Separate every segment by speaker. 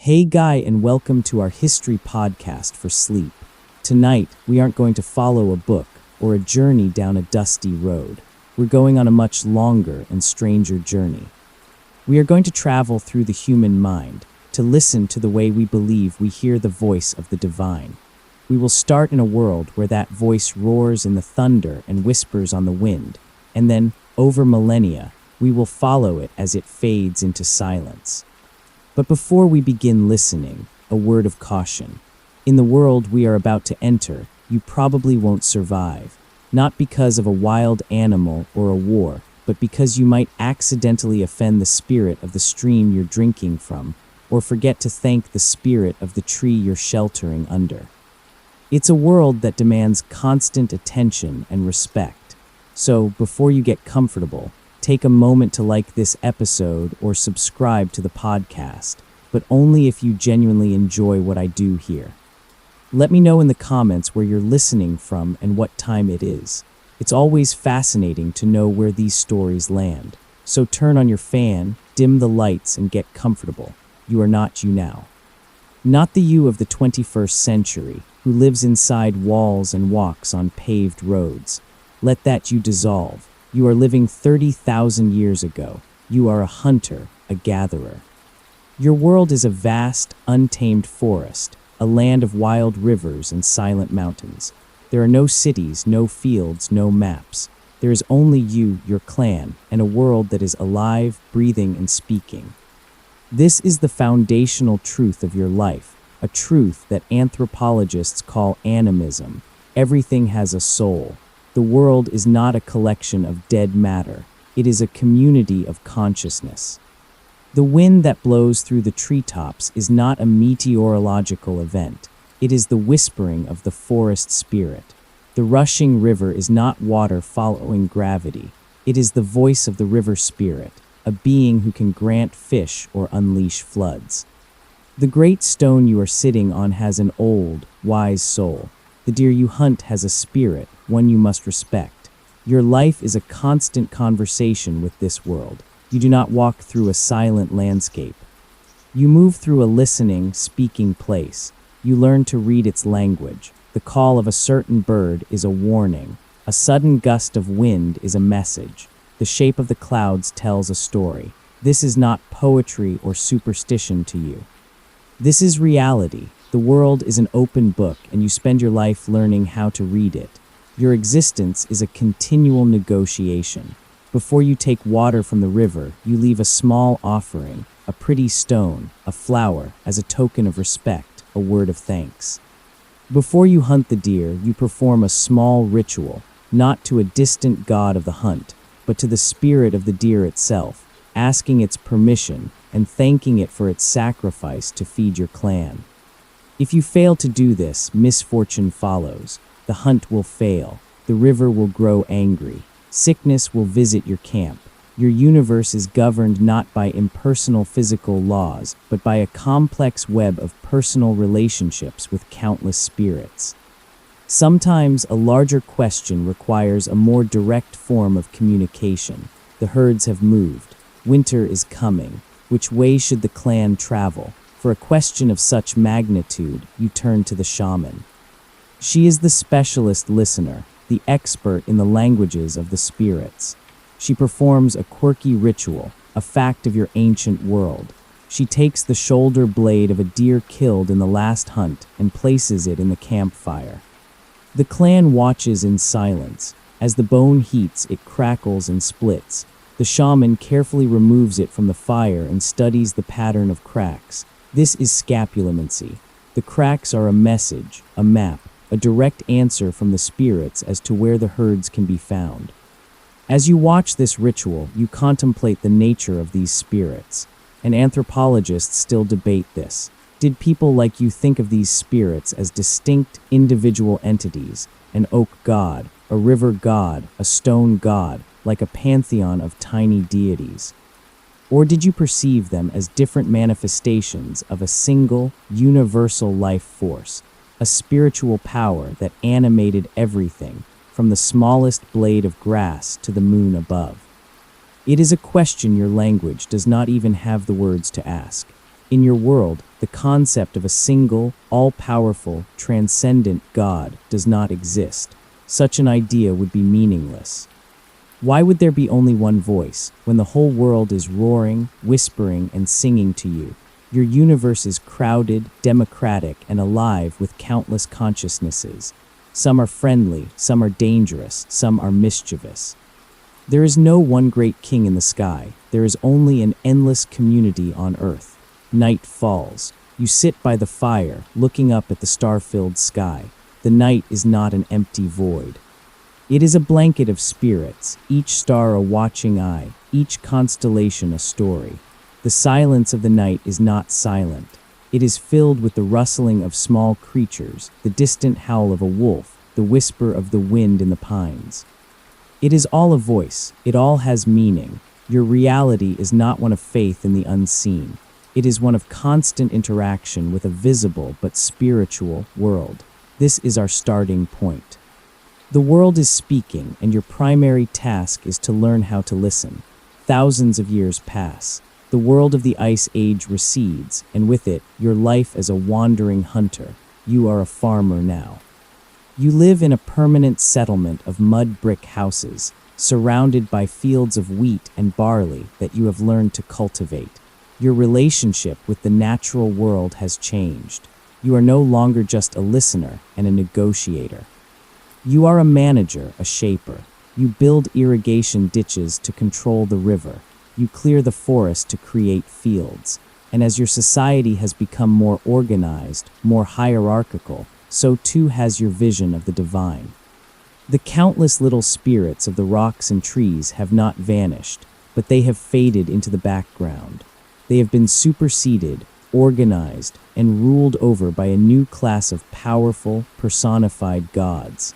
Speaker 1: Hey Guy, and welcome to our history podcast for sleep. Tonight, we aren't going to follow a book or a journey down a dusty road. We're going on a much longer and stranger journey. We are going to travel through the human mind to listen to the way we believe we hear the voice of the divine. We will start in a world where that voice roars in the thunder and whispers on the wind, and then, over millennia, we will follow it as it fades into silence. But before we begin listening, a word of caution. In the world we are about to enter, you probably won't survive, not because of a wild animal or a war, but because you might accidentally offend the spirit of the stream you're drinking from, or forget to thank the spirit of the tree you're sheltering under. It's a world that demands constant attention and respect. So, before you get comfortable, take a moment to like this episode or subscribe to the podcast, but only if you genuinely enjoy what I do here. Let me know in the comments where you're listening from and what time it is. It's always fascinating to know where these stories land. So turn on your fan, dim the lights, and get comfortable. You are not you now. Not the you of the 21st century, who lives inside walls and walks on paved roads. Let that you dissolve. You are living 30,000 years ago. You are a hunter, a gatherer. Your world is a vast, untamed forest, a land of wild rivers and silent mountains. There are no cities, no fields, no maps. There is only you, your clan, and a world that is alive, breathing, and speaking. This is the foundational truth of your life, a truth that anthropologists call animism. Everything has a soul. The world is not a collection of dead matter. It is a community of consciousness. The wind that blows through the treetops is not a meteorological event. It is the whispering of the forest spirit. The rushing river is not water following gravity. It is the voice of the river spirit, a being who can grant fish or unleash floods. The great stone you are sitting on has an old, wise soul. The deer you hunt has a spirit, one you must respect. Your life is a constant conversation with this world. You do not walk through a silent landscape. You move through a listening, speaking place. You learn to read its language. The call of a certain bird is a warning. A sudden gust of wind is a message. The shape of the clouds tells a story. This is not poetry or superstition to you. This is reality. The world is an open book, and you spend your life learning how to read it. Your existence is a continual negotiation. Before you take water from the river, you leave a small offering, a pretty stone, a flower, as a token of respect, a word of thanks. Before you hunt the deer, you perform a small ritual, not to a distant god of the hunt, but to the spirit of the deer itself, asking its permission and thanking it for its sacrifice to feed your clan. If you fail to do this, misfortune follows. The hunt will fail. The river will grow angry. Sickness will visit your camp. Your universe is governed not by impersonal physical laws, but by a complex web of personal relationships with countless spirits. Sometimes a larger question requires a more direct form of communication. The herds have moved. Winter is coming. Which way should the clan travel? For a question of such magnitude, you turn to the shaman. She is the specialist listener, the expert in the languages of the spirits. She performs a quirky ritual, a fact of your ancient world. She takes the shoulder blade of a deer killed in the last hunt and places it in the campfire. The clan watches in silence. As the bone heats, it crackles and splits. The shaman carefully removes it from the fire and studies the pattern of cracks. This is scapulomancy. The cracks are a message, a map, a direct answer from the spirits as to where the herds can be found. As you watch this ritual, you contemplate the nature of these spirits. And anthropologists still debate this. Did people like you think of these spirits as distinct, individual entities, an oak god, a river god, a stone god, like a pantheon of tiny deities? Or did you perceive them as different manifestations of a single, universal life force, a spiritual power that animated everything, from the smallest blade of grass to the moon above? It is a question your language does not even have the words to ask. In your world, the concept of a single, all-powerful, transcendent God does not exist. Such an idea would be meaningless. Why would there be only one voice, when the whole world is roaring, whispering, and singing to you? Your universe is crowded, democratic, and alive with countless consciousnesses. Some are friendly, some are dangerous, some are mischievous. There is no one great king in the sky. There is only an endless community on earth. Night falls. You sit by the fire, looking up at the star-filled sky. The night is not an empty void. It is a blanket of spirits, each star a watching eye, each constellation a story. The silence of the night is not silent. It is filled with the rustling of small creatures, the distant howl of a wolf, the whisper of the wind in the pines. It is all a voice. It all has meaning. Your reality is not one of faith in the unseen. It is one of constant interaction with a visible but spiritual world. This is our starting point. The world is speaking, and your primary task is to learn how to listen. Thousands of years pass. The world of the Ice Age recedes, and with it, your life as a wandering hunter. You are a farmer now. You live in a permanent settlement of mud brick houses, surrounded by fields of wheat and barley that you have learned to cultivate. Your relationship with the natural world has changed. You are no longer just a listener and a negotiator. You are a manager, a shaper. You build irrigation ditches to control the river. You clear the forest to create fields. And as your society has become more organized, more hierarchical, so too has your vision of the divine. The countless little spirits of the rocks and trees have not vanished, but they have faded into the background. They have been superseded, organized, and ruled over by a new class of powerful, personified gods.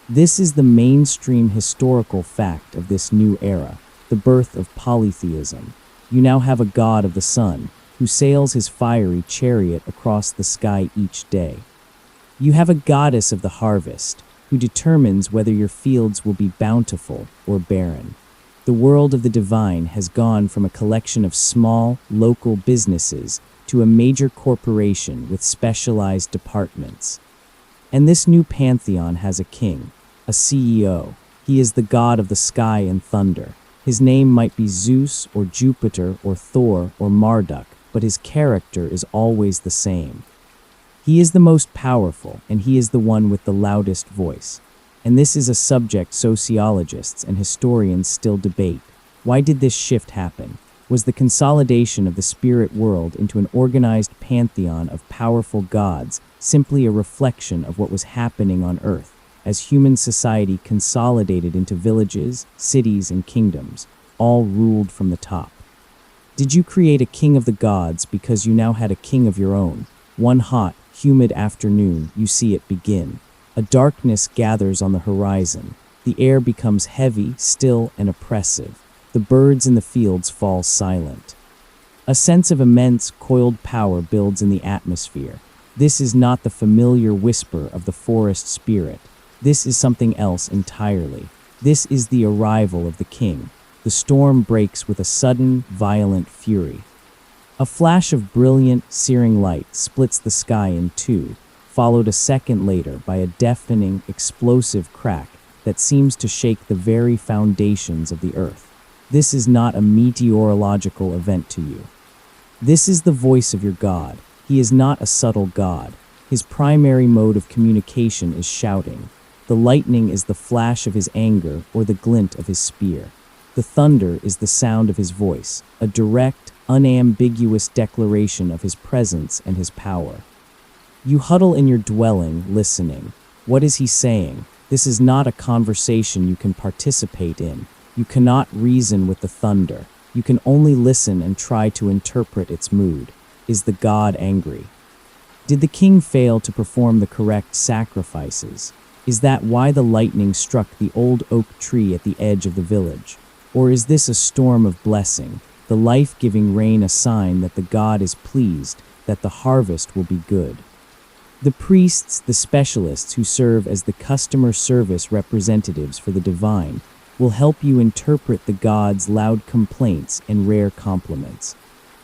Speaker 1: This is the mainstream historical fact of this new era, the birth of polytheism. You now have a god of the sun, who sails his fiery chariot across the sky each day. You have a goddess of the harvest, who determines whether your fields will be bountiful or barren. The world of the divine has gone from a collection of small, local businesses to a major corporation with specialized departments. And this new pantheon has a king, a CEO. He is the god of the sky and thunder. His name might be Zeus or Jupiter or Thor or Marduk, but his character is always the same. He is the most powerful, and he is the one with the loudest voice. And this is a subject sociologists and historians still debate. Why did this shift happen? Was the consolidation of the spirit world into an organized pantheon of powerful gods simply a reflection of what was happening on Earth, as human society consolidated into villages, cities, and kingdoms, all ruled from the top? Did you create a king of the gods because you now had a king of your own? One hot, humid afternoon, you see it begin. A darkness gathers on the horizon. The air becomes heavy, still, and oppressive. The birds in the fields fall silent. A sense of immense, coiled power builds in the atmosphere. This is not the familiar whisper of the forest spirit. This is something else entirely. This is the arrival of the king. The storm breaks with a sudden, violent fury. A flash of brilliant, searing light splits the sky in two, followed a second later by a deafening, explosive crack that seems to shake the very foundations of the earth. This is not a meteorological event to you. This is the voice of your God. He is not a subtle God. His primary mode of communication is shouting. The lightning is the flash of his anger or the glint of his spear. The thunder is the sound of his voice, a direct, unambiguous declaration of his presence and his power. You huddle in your dwelling, listening. What is he saying? This is not a conversation you can participate in. You cannot reason with the thunder. You can only listen and try to interpret its mood. Is the god angry? Did the king fail to perform the correct sacrifices? Is that why the lightning struck the old oak tree at the edge of the village? Or is this a storm of blessing, the life-giving rain a sign that the god is pleased, that the harvest will be good? The priests, the specialists who serve as the customer service representatives for the divine, will help you interpret the god's loud complaints and rare compliments.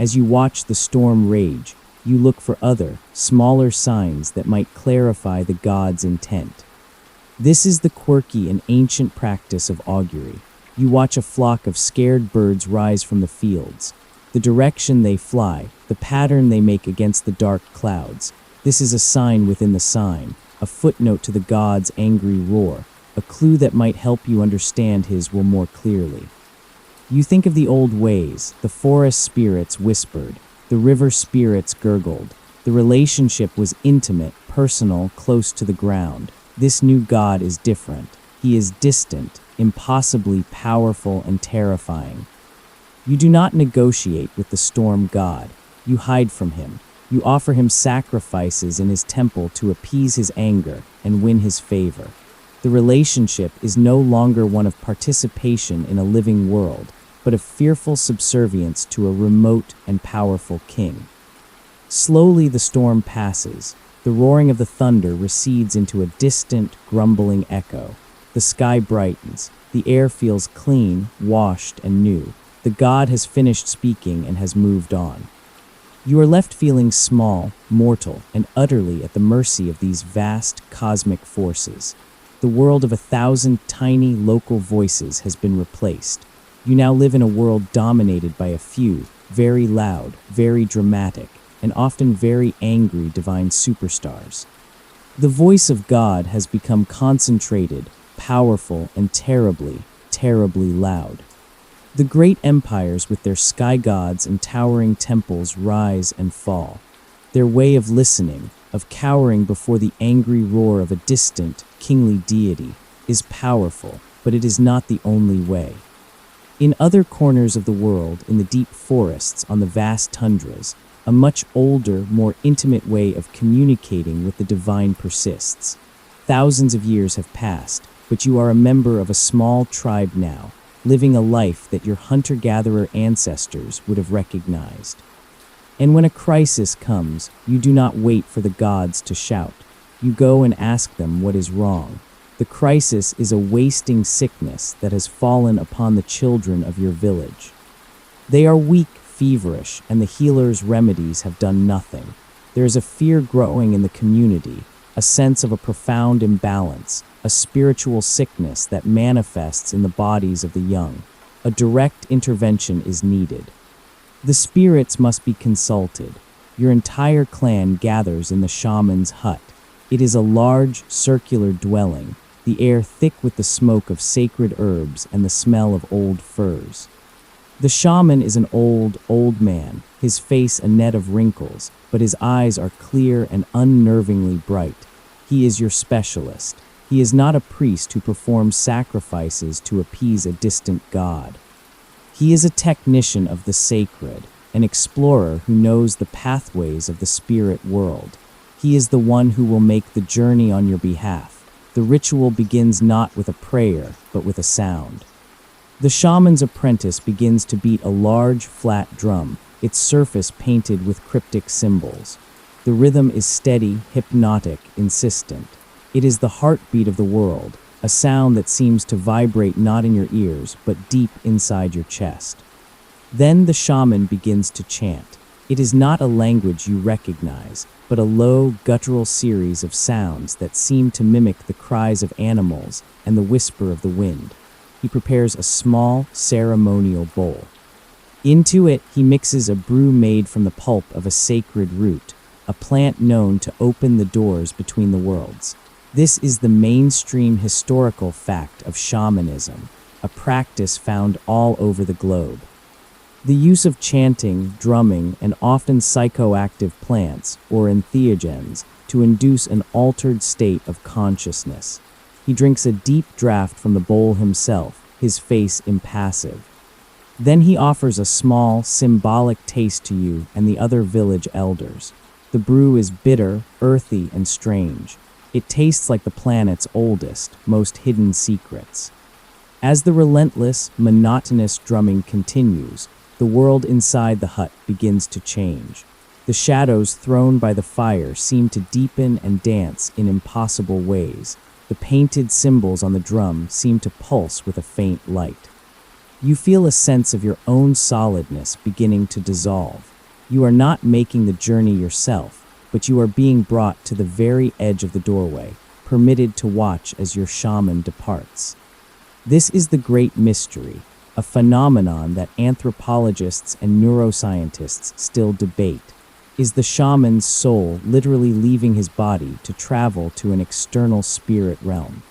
Speaker 1: As you watch the storm rage, you look for other, smaller signs that might clarify the god's intent. This is the quirky and ancient practice of augury. You watch a flock of scared birds rise from the fields. The direction they fly, the pattern they make against the dark clouds. This is a sign within the sign, a footnote to the god's angry roar, a clue that might help you understand his will more clearly. You think of the old ways, the forest spirits whispered, the river spirits gurgled. The relationship was intimate, personal, close to the ground. This new god is different. He is distant, impossibly powerful and terrifying. You do not negotiate with the storm god. You hide from him. You offer him sacrifices in his temple to appease his anger and win his favor. The relationship is no longer one of participation in a living world, but of fearful subservience to a remote and powerful king. Slowly the storm passes. The roaring of the thunder recedes into a distant, grumbling echo. The sky brightens. The air feels clean, washed, and new. The god has finished speaking and has moved on. You are left feeling small, mortal, and utterly at the mercy of these vast, cosmic forces. The world of 1,000 tiny, local voices has been replaced. You now live in a world dominated by a few, very loud, very dramatic, and often very angry divine superstars. The voice of God has become concentrated, powerful, and terribly, terribly loud. The great empires with their sky gods and towering temples rise and fall. Their way of listening, of cowering before the angry roar of a distant, kingly deity, is powerful, but it is not the only way. In other corners of the world, in the deep forests, on the vast tundras, a much older, more intimate way of communicating with the divine persists. Thousands of years have passed, but you are a member of a small tribe now, living a life that your hunter-gatherer ancestors would have recognized. And when a crisis comes, you do not wait for the gods to shout. You go and ask them what is wrong. The crisis is a wasting sickness that has fallen upon the children of your village. They are weak, feverish, and the healer's remedies have done nothing. There is a fear growing in the community, a sense of a profound imbalance, a spiritual sickness that manifests in the bodies of the young. A direct intervention is needed. The spirits must be consulted. Your entire clan gathers in the shaman's hut. It is a large, circular dwelling, the air thick with the smoke of sacred herbs and the smell of old furs. The shaman is an old man, his face a net of wrinkles, but his eyes are clear and unnervingly bright. He is your specialist. He is not a priest who performs sacrifices to appease a distant god. He is a technician of the sacred, an explorer who knows the pathways of the spirit world. He is the one who will make the journey on your behalf. The ritual begins not with a prayer, but with a sound. The shaman's apprentice begins to beat a large, flat drum, its surface painted with cryptic symbols. The rhythm is steady, hypnotic, insistent. It is the heartbeat of the world, a sound that seems to vibrate not in your ears, but deep inside your chest. Then the shaman begins to chant. It is not a language you recognize, but a low, guttural series of sounds that seem to mimic the cries of animals and the whisper of the wind. He prepares a small, ceremonial bowl. Into it, he mixes a brew made from the pulp of a sacred root, a plant known to open the doors between the worlds. This is the mainstream historical fact of shamanism, a practice found all over the globe. The use of chanting, drumming, and often psychoactive plants, or entheogens, to induce an altered state of consciousness. He drinks a deep draught from the bowl himself, his face impassive. Then he offers a small, symbolic taste to you and the other village elders. The brew is bitter, earthy, and strange. It tastes like the planet's oldest, most hidden secrets. As the relentless, monotonous drumming continues, the world inside the hut begins to change. The shadows thrown by the fire seem to deepen and dance in impossible ways. The painted symbols on the drum seem to pulse with a faint light. You feel a sense of your own solidness beginning to dissolve. You are not making the journey yourself, but you are being brought to the very edge of the doorway, permitted to watch as your shaman departs. This is the great mystery, a phenomenon that anthropologists and neuroscientists still debate. Is the shaman's soul literally leaving his body to travel to an external spirit realm?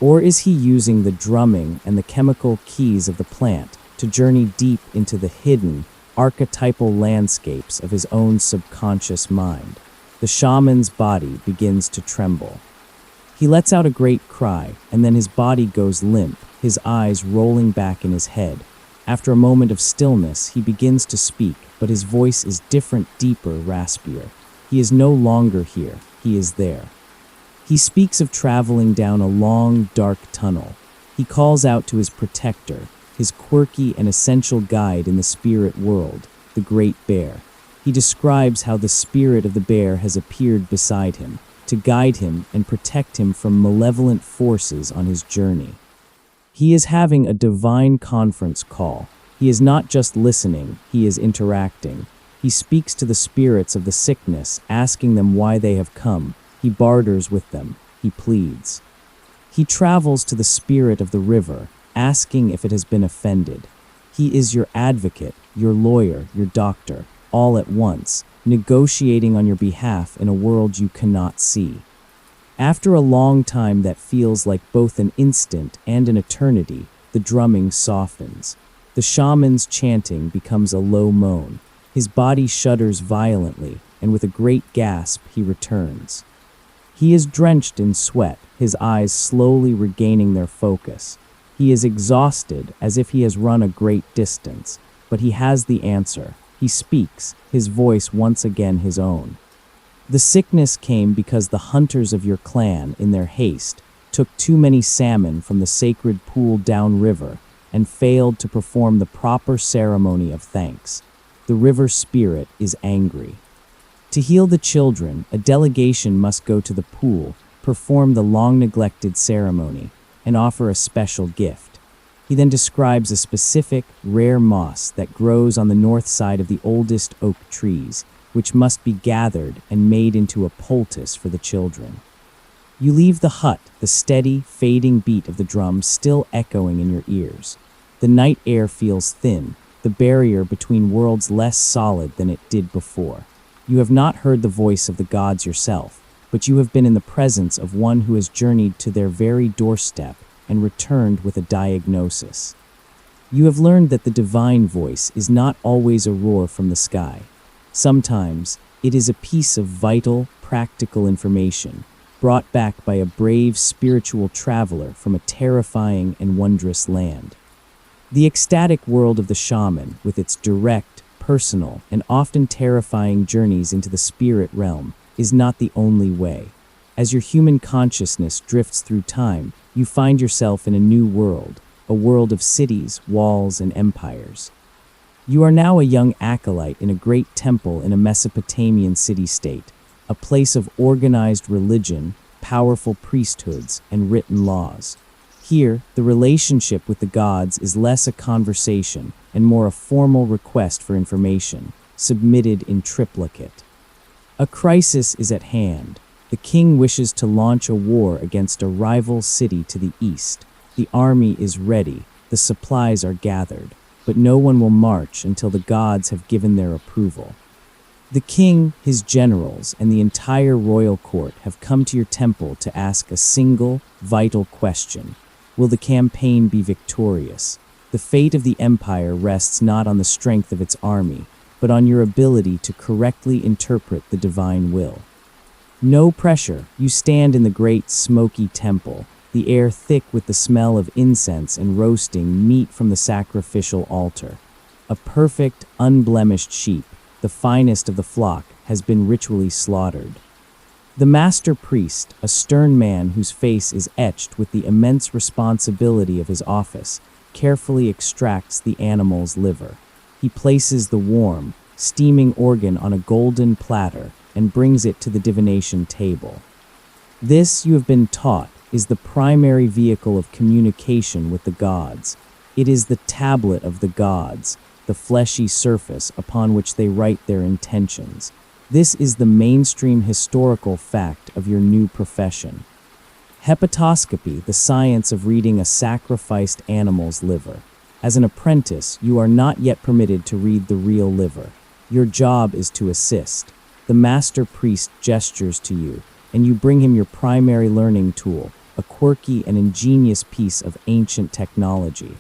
Speaker 1: Or is he using the drumming and the chemical keys of the plant to journey deep into the hidden, archetypal landscapes of his own subconscious mind? The shaman's body begins to tremble. He lets out a great cry, and then his body goes limp, his eyes rolling back in his head. After a moment of stillness, he begins to speak, but his voice is different, deeper, raspier. He is no longer here, he is there. He speaks of traveling down a long, dark tunnel. He calls out to his protector, his quirky and essential guide in the spirit world, the Great Bear. He describes how the spirit of the bear has appeared beside him, to guide him and protect him from malevolent forces on his journey. He is having a divine conference call. He is not just listening, he is interacting. He speaks to the spirits of the sickness, asking them why they have come. He barters with them. He pleads. He travels to the spirit of the river, asking if it has been offended. He is your advocate, your lawyer, your doctor, all at once, negotiating on your behalf in a world you cannot see. After a long time that feels like both an instant and an eternity, the drumming softens. The shaman's chanting becomes a low moan. His body shudders violently, and with a great gasp, he returns. He is drenched in sweat, his eyes slowly regaining their focus. He is exhausted, as if he has run a great distance, but he has the answer. He speaks, his voice once again his own. The sickness came because the hunters of your clan, in their haste, took too many salmon from the sacred pool downriver and failed to perform the proper ceremony of thanks. The river spirit is angry. To heal the children, a delegation must go to the pool, perform the long-neglected ceremony, and offer a special gift. He then describes a specific, rare moss that grows on the north side of the oldest oak trees, which must be gathered and made into a poultice for the children. You leave the hut, the steady, fading beat of the drum still echoing in your ears. The night air feels thin, the barrier between worlds less solid than it did before. You have not heard the voice of the gods yourself, but you have been in the presence of one who has journeyed to their very doorstep and returned with a diagnosis. You have learned that the divine voice is not always a roar from the sky. Sometimes, it is a piece of vital, practical information brought back by a brave spiritual traveler from a terrifying and wondrous land. The ecstatic world of the shaman, with its direct, personal, and often terrifying journeys into the spirit realm, is not the only way. As your human consciousness drifts through time, you find yourself in a new world, a world of cities, walls, and empires. You are now a young acolyte in a great temple in a Mesopotamian city-state, a place of organized religion, powerful priesthoods, and written laws. Here, the relationship with the gods is less a conversation and more a formal request for information, submitted in triplicate. A crisis is at hand. The king wishes to launch a war against a rival city to the east. The army is ready, the supplies are gathered, but no one will march until the gods have given their approval. The king, his generals, and the entire royal court have come to your temple to ask a single, vital question. Will the campaign be victorious? The fate of the empire rests not on the strength of its army, but on your ability to correctly interpret the divine will. No pressure. You stand in the great smoky temple, the air thick with the smell of incense and roasting meat from the sacrificial altar. A perfect, unblemished sheep, the finest of the flock, has been ritually slaughtered. The master priest, a stern man whose face is etched with the immense responsibility of his office, carefully extracts the animal's liver. He places the warm, steaming organ on a golden platter and brings it to the divination table. This, you have been taught, is the primary vehicle of communication with the gods. It is the tablet of the gods, the fleshy surface upon which they write their intentions. This is the mainstream historical fact of your new profession. Hepatoscopy, the science of reading a sacrificed animal's liver. As an apprentice, you are not yet permitted to read the real liver. Your job is to assist. The master priest gestures to you, and you bring him your primary learning tool, a quirky and ingenious piece of ancient technology.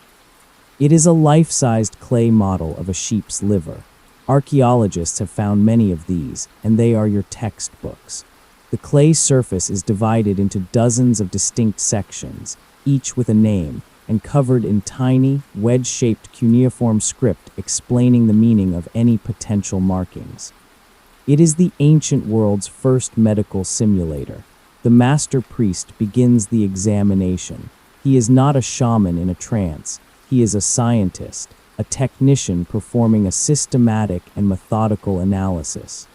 Speaker 1: It is a life-sized clay model of a sheep's liver. Archaeologists have found many of these, and they are your textbooks. The clay surface is divided into dozens of distinct sections, each with a name, and covered in tiny, wedge-shaped cuneiform script explaining the meaning of any potential markings. It is the ancient world's first medical simulator. The master priest begins the examination. He is not a shaman in a trance. He is a scientist, a technician performing a systematic and methodical analysis.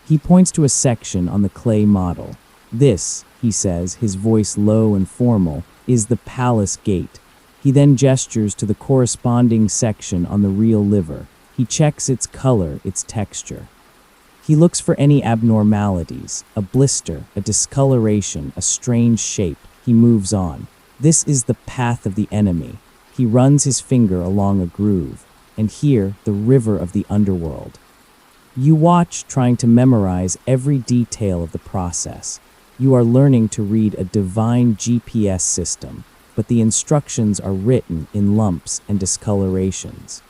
Speaker 1: He points to a section on the clay model. This, he says, his voice low and formal, is the palace gate. He then gestures to the corresponding section on the real liver. He checks its color, its texture. He looks for any abnormalities, a blister, a discoloration, a strange shape. He moves on. This is the path of the enemy. He runs his finger along a groove, and here, the river of the underworld. You watch, trying to memorize every detail of the process. You are learning to read a divine GPS system, but the instructions are written in lumps and discolorations.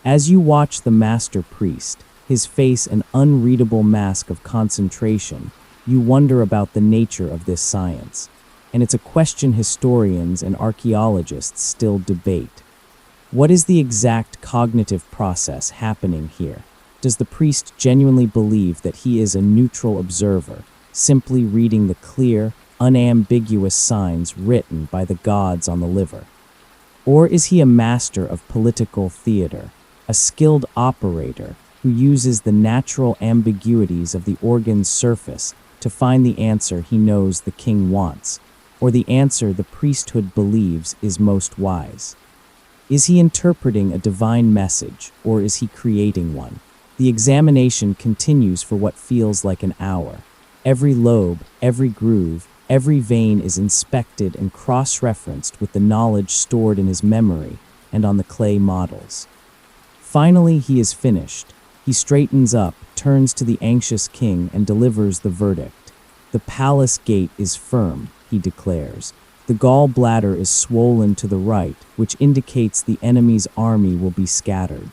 Speaker 1: As you watch the master priest, his face an unreadable mask of concentration, you wonder about the nature of this science. And it's a question historians and archaeologists still debate. What is the exact cognitive process happening here? Does the priest genuinely believe that he is a neutral observer, simply reading the clear, unambiguous signs written by the gods on the liver? Or is he a master of political theater, a skilled operator who uses the natural ambiguities of the organ's surface to find the answer he knows the king wants, or the answer the priesthood believes is most wise? Is he interpreting a divine message, or is he creating one? The examination continues for what feels like an hour. Every lobe, every groove, every vein is inspected and cross-referenced with the knowledge stored in his memory and on the clay models. Finally, he is finished. He straightens up, turns to the anxious king, and delivers the verdict. The palace gate is firm, he declares. The gallbladder is swollen to the right, which indicates the enemy's army will be scattered.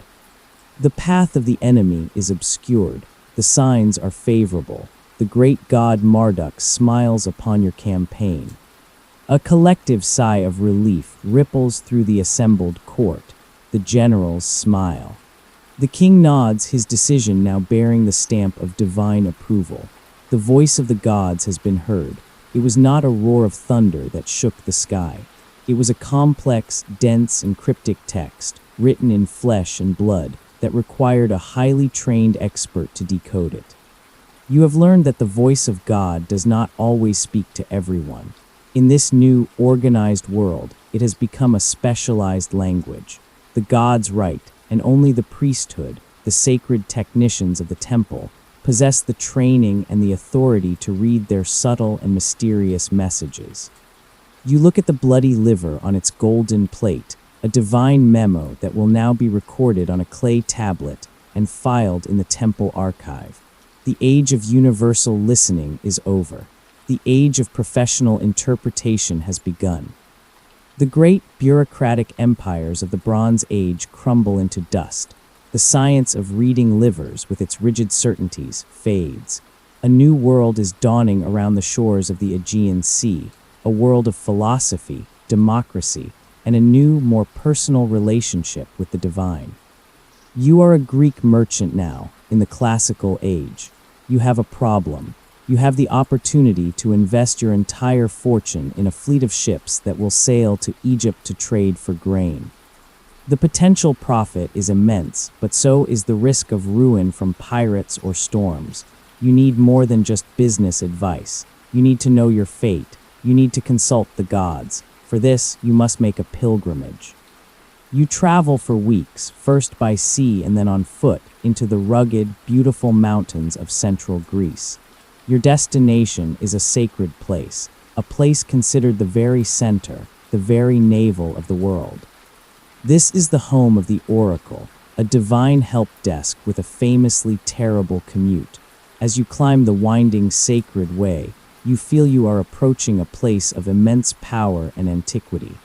Speaker 1: The path of the enemy is obscured. The signs are favorable. The great god Marduk smiles upon your campaign. A collective sigh of relief ripples through the assembled court. The generals smile. The king nods, his decision now bearing the stamp of divine approval. The voice of the gods has been heard. It was not a roar of thunder that shook the sky. It was a complex, dense, and cryptic text, written in flesh and blood, that required a highly trained expert to decode it. You have learned that the voice of God does not always speak to everyone. In this new, organized world, it has become a specialized language. The gods write, and only the priesthood, the sacred technicians of the temple, possess the training and the authority to read their subtle and mysterious messages. You look at the bloody liver on its golden plate, a divine memo that will now be recorded on a clay tablet and filed in the temple archive. The age of universal listening is over. The age of professional interpretation has begun. The great bureaucratic empires of the Bronze Age crumble into dust. The science of reading livers with its rigid certainties fades. A new world is dawning around the shores of the Aegean Sea, a world of philosophy, democracy, and a new, more personal relationship with the divine. You are a Greek merchant now, in the classical age. You have a problem. You have the opportunity to invest your entire fortune in a fleet of ships that will sail to Egypt to trade for grain. The potential profit is immense, but so is the risk of ruin from pirates or storms. You need more than just business advice. You need to know your fate. You need to consult the gods. For this, you must make a pilgrimage. You travel for weeks, first by sea and then on foot, into the rugged, beautiful mountains of central Greece. Your destination is a sacred place, a place considered the very center, the very navel of the world. This is the home of the Oracle, a divine help desk with a famously terrible commute. As you climb the winding sacred way, you feel you are approaching a place of immense power and antiquity.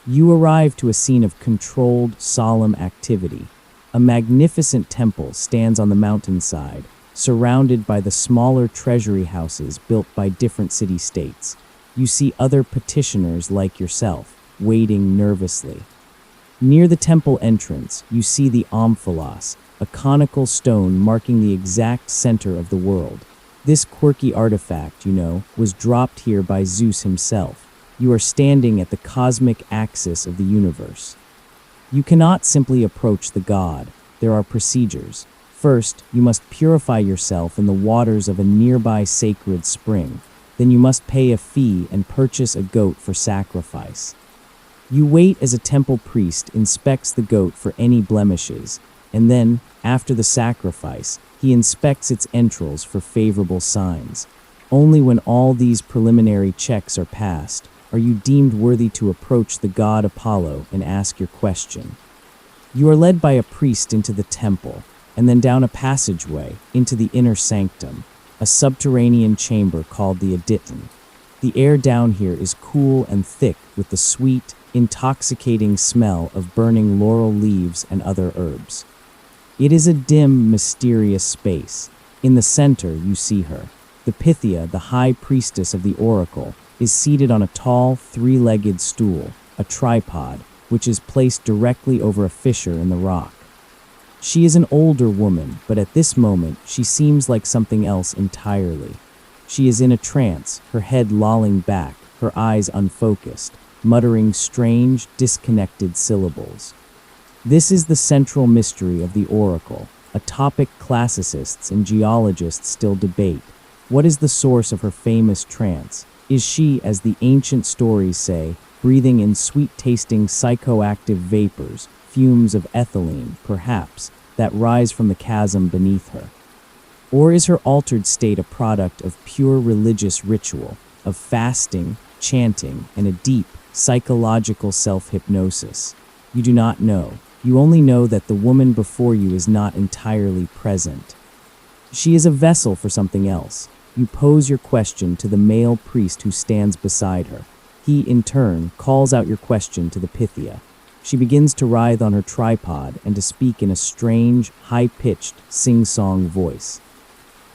Speaker 1: You arrive to a scene of controlled, solemn activity. A magnificent temple stands on the mountainside, surrounded by the smaller treasury houses built by different city-states. You see other petitioners like yourself, waiting nervously. Near the temple entrance, you see the omphalos, a conical stone marking the exact center of the world. This quirky artifact, was dropped here by Zeus himself. You are standing at the cosmic axis of the universe. You cannot simply approach the god. There are procedures. First, you must purify yourself in the waters of a nearby sacred spring. Then you must pay a fee and purchase a goat for sacrifice. You wait as a temple priest inspects the goat for any blemishes, and then, after the sacrifice, he inspects its entrails for favorable signs. Only when all these preliminary checks are passed are you deemed worthy to approach the god Apollo and ask your question. You are led by a priest into the temple, and then down a passageway into the inner sanctum, a subterranean chamber called the Adyton. The air down here is cool and thick with the sweet, intoxicating smell of burning laurel leaves and other herbs. It is a dim, mysterious space. In the center, you see her. The Pythia, the high priestess of the oracle, is seated on a tall, three-legged stool, a tripod, which is placed directly over a fissure in the rock. She is an older woman, but at this moment, she seems like something else entirely. She is in a trance, her head lolling back, her eyes unfocused, muttering strange, disconnected syllables. This is the central mystery of the oracle, a topic classicists and geologists still debate. What is the source of her famous trance? Is she, as the ancient stories say, breathing in sweet-tasting psychoactive vapors, fumes of ethylene, perhaps, that rise from the chasm beneath her? Or is her altered state a product of pure religious ritual, of fasting, chanting, and a deep, psychological self-hypnosis? You do not know. You only know that the woman before you is not entirely present. She is a vessel for something else. You pose your question to the male priest who stands beside her. He, in turn, calls out your question to the Pythia. She begins to writhe on her tripod and to speak in a strange, high-pitched, sing-song voice.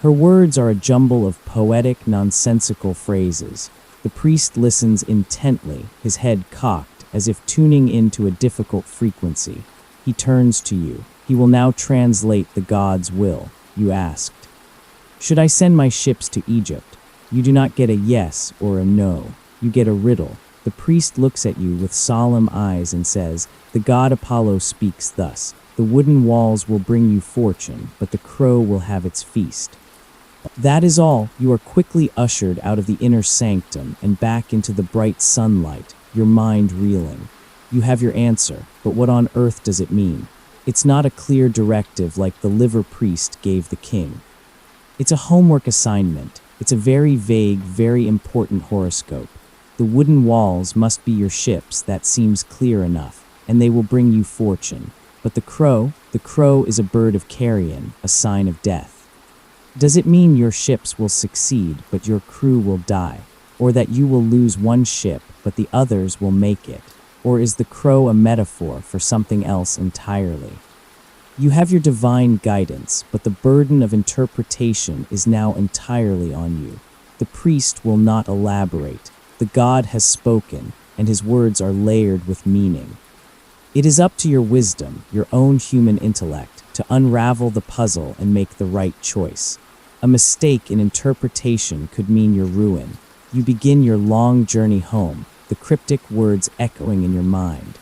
Speaker 1: Her words are a jumble of poetic, nonsensical phrases. The priest listens intently, his head cocked, as if tuning into a difficult frequency. He turns to you. He will now translate the god's will. You asked, "Should I send my ships to Egypt?" You do not get a yes or a no. You get a riddle. The priest looks at you with solemn eyes and says, "The god Apollo speaks thus. The wooden walls will bring you fortune, but the crow will have its feast." That is all. You are quickly ushered out of the inner sanctum and back into the bright sunlight, your mind reeling. You have your answer, but what on earth does it mean? It's not a clear directive like the liver priest gave the king. It's a homework assignment. It's a very vague, very important horoscope. The wooden walls must be your ships, that seems clear enough, and they will bring you fortune. But the crow is a bird of carrion, a sign of death. Does it mean your ships will succeed, but your crew will die? Or that you will lose one ship, but the others will make it? Or is the crow a metaphor for something else entirely? You have your divine guidance, but the burden of interpretation is now entirely on you. The priest will not elaborate. The god has spoken, and his words are layered with meaning. It is up to your wisdom, your own human intellect, to unravel the puzzle and make the right choice. A mistake in interpretation could mean your ruin. You begin your long journey home, the cryptic words echoing in your mind.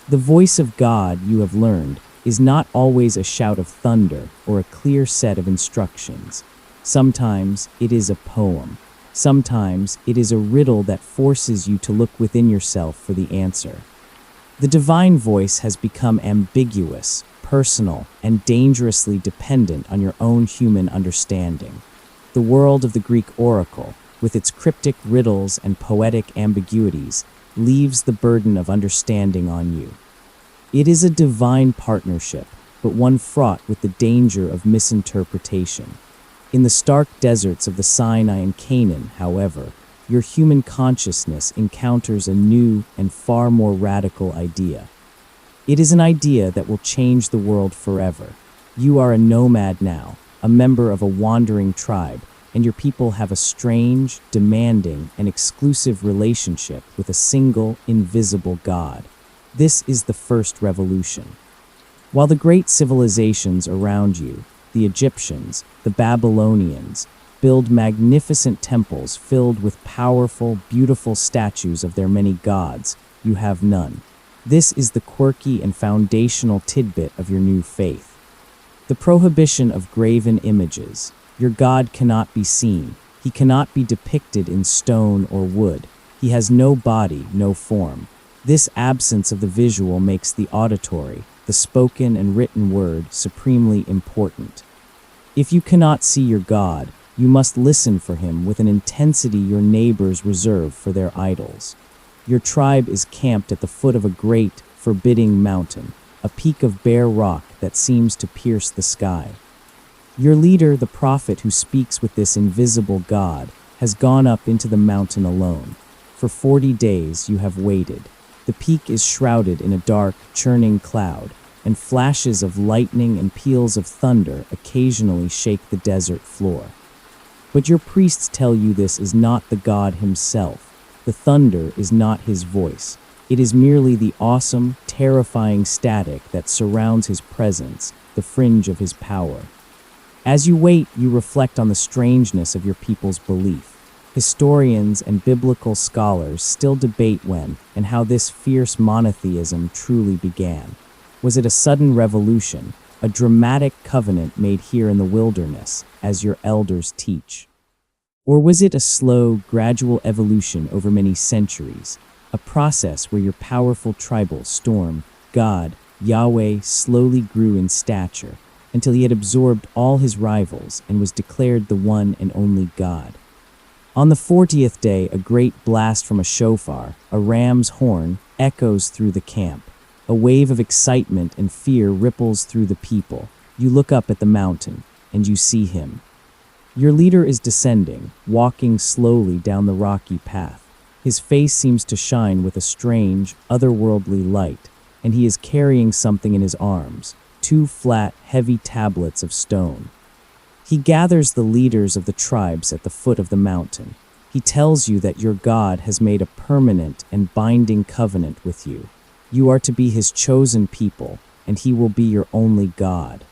Speaker 1: The voice of God, you have learned, is not always a shout of thunder or a clear set of instructions. Sometimes it is a poem. Sometimes it is a riddle that forces you to look within yourself for the answer. The divine voice has become ambiguous, personal, and dangerously dependent on your own human understanding. The world of the Greek oracle, with its cryptic riddles and poetic ambiguities, leaves the burden of understanding on you. It is a divine partnership, but one fraught with the danger of misinterpretation. In the stark deserts of the Sinai and Canaan, however, your human consciousness encounters a new and far more radical idea. It is an idea that will change the world forever. You are a nomad now, a member of a wandering tribe, and your people have a strange, demanding, and exclusive relationship with a single, invisible God. This is the first revolution. While the great civilizations around you, the Egyptians, the Babylonians, build magnificent temples filled with powerful, beautiful statues of their many gods, you have none. This is the quirky and foundational tidbit of your new faith. The prohibition of graven images. Your God cannot be seen. He cannot be depicted in stone or wood. He has no body, no form. This absence of the visual makes the auditory, the spoken and written word, supremely important. If you cannot see your God, you must listen for him with an intensity your neighbors reserve for their idols. Your tribe is camped at the foot of a great, forbidding mountain, a peak of bare rock that seems to pierce the sky. Your leader, the prophet who speaks with this invisible God, has gone up into the mountain alone. For 40 days you have waited. The peak is shrouded in a dark, churning cloud, and flashes of lightning and peals of thunder occasionally shake the desert floor. But your priests tell you this is not the God himself. The thunder is not his voice. It is merely the awesome, terrifying static that surrounds his presence, the fringe of his power. As you wait, you reflect on the strangeness of your people's belief. Historians and biblical scholars still debate when and how this fierce monotheism truly began. Was it a sudden revolution, a dramatic covenant made here in the wilderness, as your elders teach? Or was it a slow, gradual evolution over many centuries, a process where your powerful tribal storm, God, Yahweh, slowly grew in stature, until he had absorbed all his rivals and was declared the one and only God? On the 40th day, a great blast from a shofar, a ram's horn, echoes through the camp. A wave of excitement and fear ripples through the people. You look up at the mountain, and you see him. Your leader is descending, walking slowly down the rocky path. His face seems to shine with a strange, otherworldly light, and he is carrying something in his arms, 2 flat, heavy tablets of stone. He gathers the leaders of the tribes at the foot of the mountain. He tells you that your God has made a permanent and binding covenant with you. You are to be his chosen people, and he will be your only God.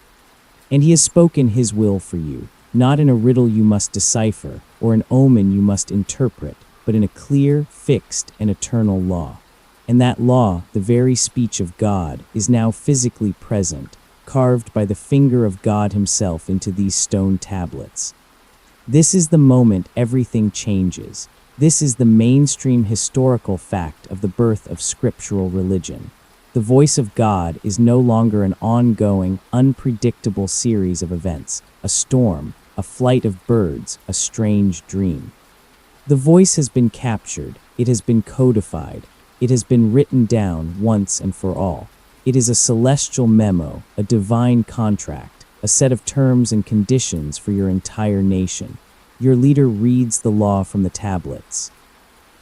Speaker 1: And he has spoken his will for you, not in a riddle you must decipher or an omen you must interpret, but in a clear, fixed, and eternal law. And that law, the very speech of God, is now physically present, carved by the finger of God himself into these stone tablets. This is the moment everything changes. This is the mainstream historical fact of the birth of scriptural religion. The voice of God is no longer an ongoing, unpredictable series of events, a storm, a flight of birds, a strange dream. The voice has been captured, it has been codified, it has been written down once and for all. It is a celestial memo, a divine contract, a set of terms and conditions for your entire nation. Your leader reads the law from the tablets.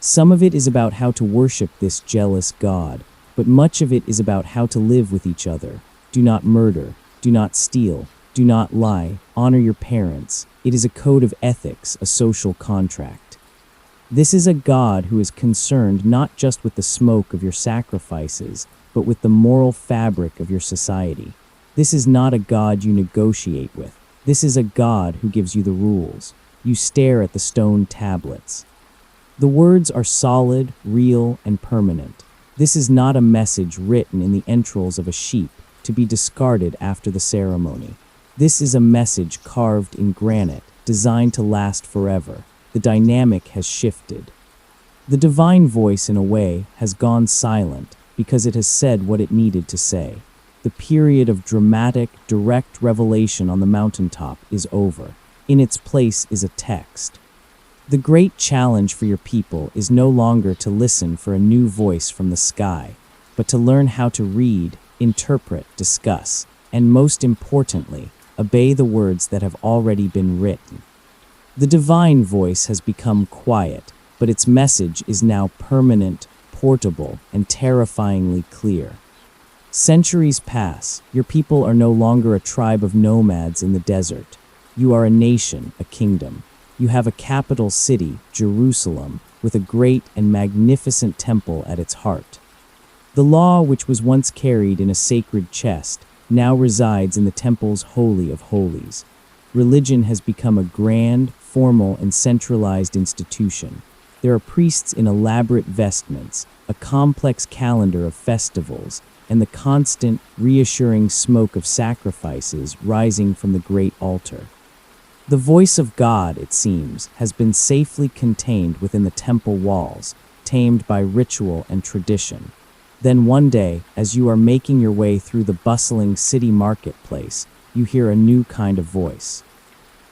Speaker 1: Some of it is about how to worship this jealous God, but much of it is about how to live with each other. Do not murder, do not steal, do not lie, honor your parents. It is a code of ethics, a social contract. This is a God who is concerned not just with the smoke of your sacrifices, but with the moral fabric of your society. This is not a God you negotiate with. This is a God who gives you the rules. You stare at the stone tablets. The words are solid, real, and permanent. This is not a message written in the entrails of a sheep to be discarded after the ceremony. This is a message carved in granite, designed to last forever. The dynamic has shifted. The divine voice, in a way, has gone silent, because it has said what it needed to say. The period of dramatic, direct revelation on the mountaintop is over. In its place is a text. The great challenge for your people is no longer to listen for a new voice from the sky, but to learn how to read, interpret, discuss, and most importantly, obey the words that have already been written. The divine voice has become quiet, but its message is now permanent, portable, and terrifyingly clear. Centuries pass. Your people are no longer a tribe of nomads in the desert. You are a nation, a kingdom. You have a capital city, Jerusalem, with a great and magnificent temple at its heart. The law, which was once carried in a sacred chest, now resides in the temple's holy of holies. Religion has become a grand, formal, and centralized institution. There are priests in elaborate vestments, a complex calendar of festivals, and the constant, reassuring smoke of sacrifices rising from the great altar. The voice of God, it seems, has been safely contained within the temple walls, tamed by ritual and tradition. Then one day, as you are making your way through the bustling city marketplace, you hear a new kind of voice.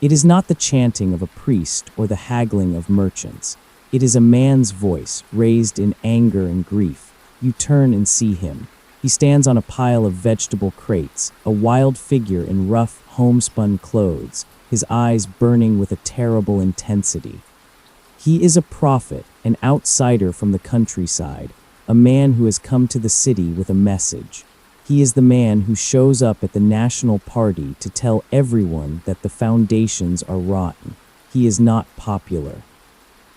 Speaker 1: It is not the chanting of a priest or the haggling of merchants. It is a man's voice, raised in anger and grief. You turn and see him. He stands on a pile of vegetable crates, a wild figure in rough, homespun clothes, his eyes burning with a terrible intensity. He is a prophet, an outsider from the countryside, a man who has come to the city with a message. He is the man who shows up at the national party to tell everyone that the foundations are rotten. He is not popular.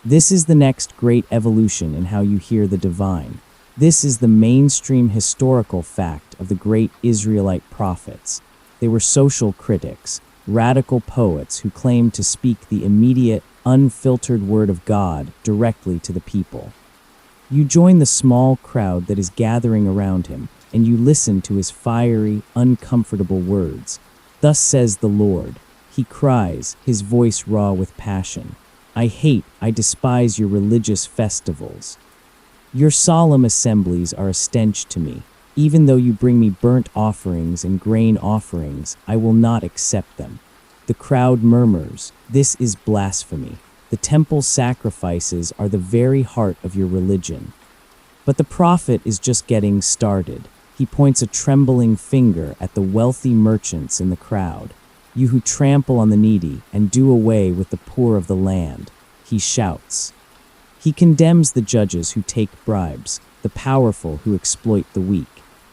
Speaker 1: This is the next great evolution in how you hear the divine. This is the mainstream historical fact of the great Israelite prophets. They were social critics, radical poets who claimed to speak the immediate, unfiltered word of God directly to the people. You join the small crowd that is gathering around him, and you listen to his fiery, uncomfortable words. Thus says the Lord. He cries, his voice raw with passion. I despise your religious festivals. Your solemn assemblies are a stench to me. Even though you bring me burnt offerings and grain offerings, I will not accept them. The crowd murmurs, this is blasphemy. The temple sacrifices are the very heart of your religion. But the prophet is just getting started. He points a trembling finger at the wealthy merchants in the crowd. You who trample on the needy and do away with the poor of the land. He shouts. He condemns the judges who take bribes, the powerful who exploit the weak.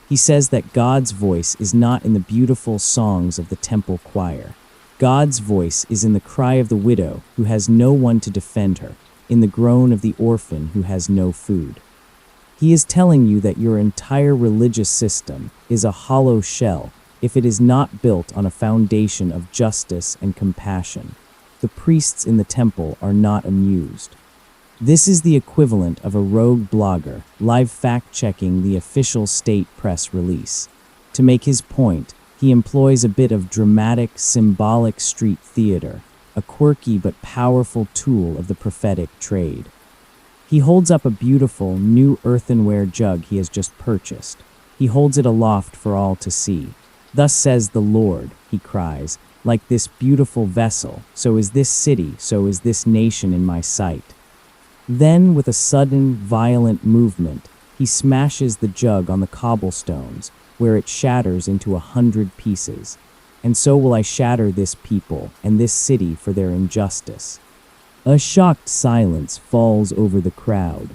Speaker 1: He says that God's voice is not in the beautiful songs of the temple choir. God's voice is in the cry of the widow who has no one to defend her, in the groan of the orphan who has no food. He is telling you that your entire religious system is a hollow shell if it is not built on a foundation of justice and compassion. The priests in the temple are not amused. This is the equivalent of a rogue blogger live fact-checking the official state press release. To make his point, he employs a bit of dramatic, symbolic street theater, a quirky but powerful tool of the prophetic trade. He holds up a beautiful, new earthenware jug he has just purchased. He holds it aloft for all to see. Thus says the Lord, he cries, like this beautiful vessel, so is this city, so is this nation in my sight. Then, with a sudden, violent movement, he smashes the jug on the cobblestones, where it shatters into 100 pieces. And so will I shatter this people and this city for their injustice. A shocked silence falls over the crowd.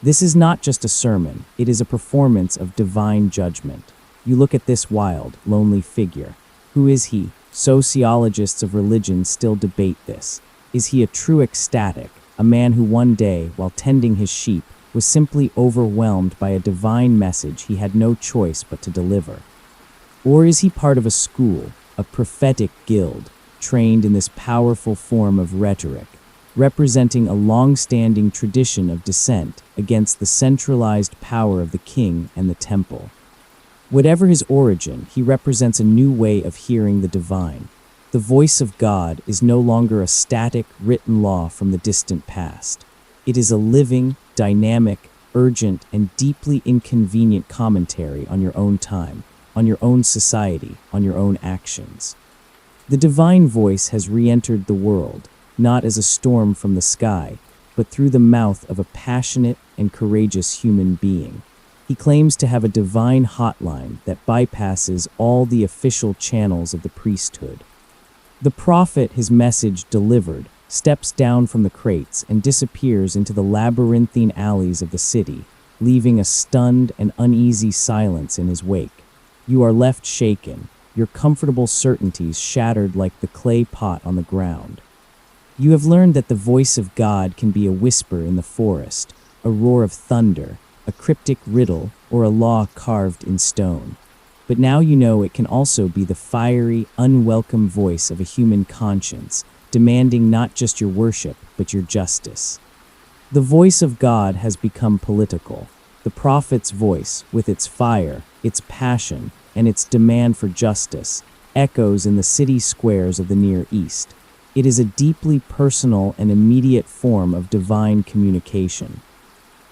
Speaker 1: This is not just a sermon, it is a performance of divine judgment. You look at this wild, lonely figure. Who is he? Sociologists of religion still debate this. Is he a true ecstatic? A man who one day, while tending his sheep, was simply overwhelmed by a divine message he had no choice but to deliver? Or is he part of a school, a prophetic guild, trained in this powerful form of rhetoric, representing a long-standing tradition of dissent against the centralized power of the king and the temple? Whatever his origin, he represents a new way of hearing the divine. The voice of God is no longer a static, written law from the distant past. It is a living, dynamic, urgent, and deeply inconvenient commentary on your own time, on your own society, on your own actions. The divine voice has re-entered the world, not as a storm from the sky, but through the mouth of a passionate and courageous human being. He claims to have a divine hotline that bypasses all the official channels of the priesthood. The prophet, his message delivered, steps down from the crates and disappears into the labyrinthine alleys of the city, leaving a stunned and uneasy silence in his wake. You are left shaken, your comfortable certainties shattered like the clay pot on the ground. You have learned that the voice of God can be a whisper in the forest, a roar of thunder, a cryptic riddle, or a law carved in stone. But now you know it can also be the fiery, unwelcome voice of a human conscience, demanding not just your worship, but your justice. The voice of God has become political. The prophet's voice, with its fire, its passion, and its demand for justice, echoes in the city squares of the Near East. It is a deeply personal and immediate form of divine communication.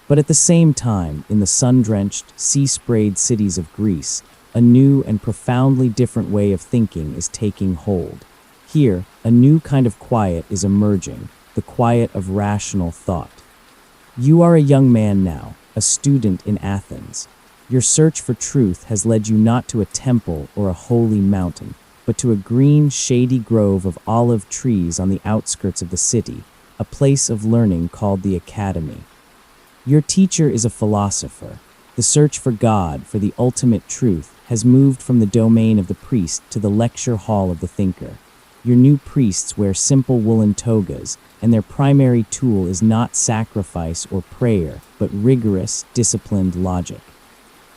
Speaker 1: But at the same time, in the sun-drenched, sea-sprayed cities of Greece, a new and profoundly different way of thinking is taking hold. Here, a new kind of quiet is emerging, the quiet of rational thought. You are a young man now, a student in Athens. Your search for truth has led you not to a temple or a holy mountain, but to a green, shady grove of olive trees on the outskirts of the city, a place of learning called the Academy. Your teacher is a philosopher. The search for God, for the ultimate truth, has moved from the domain of the priest to the lecture hall of the thinker. Your new priests wear simple woolen togas, and their primary tool is not sacrifice or prayer, but rigorous, disciplined logic.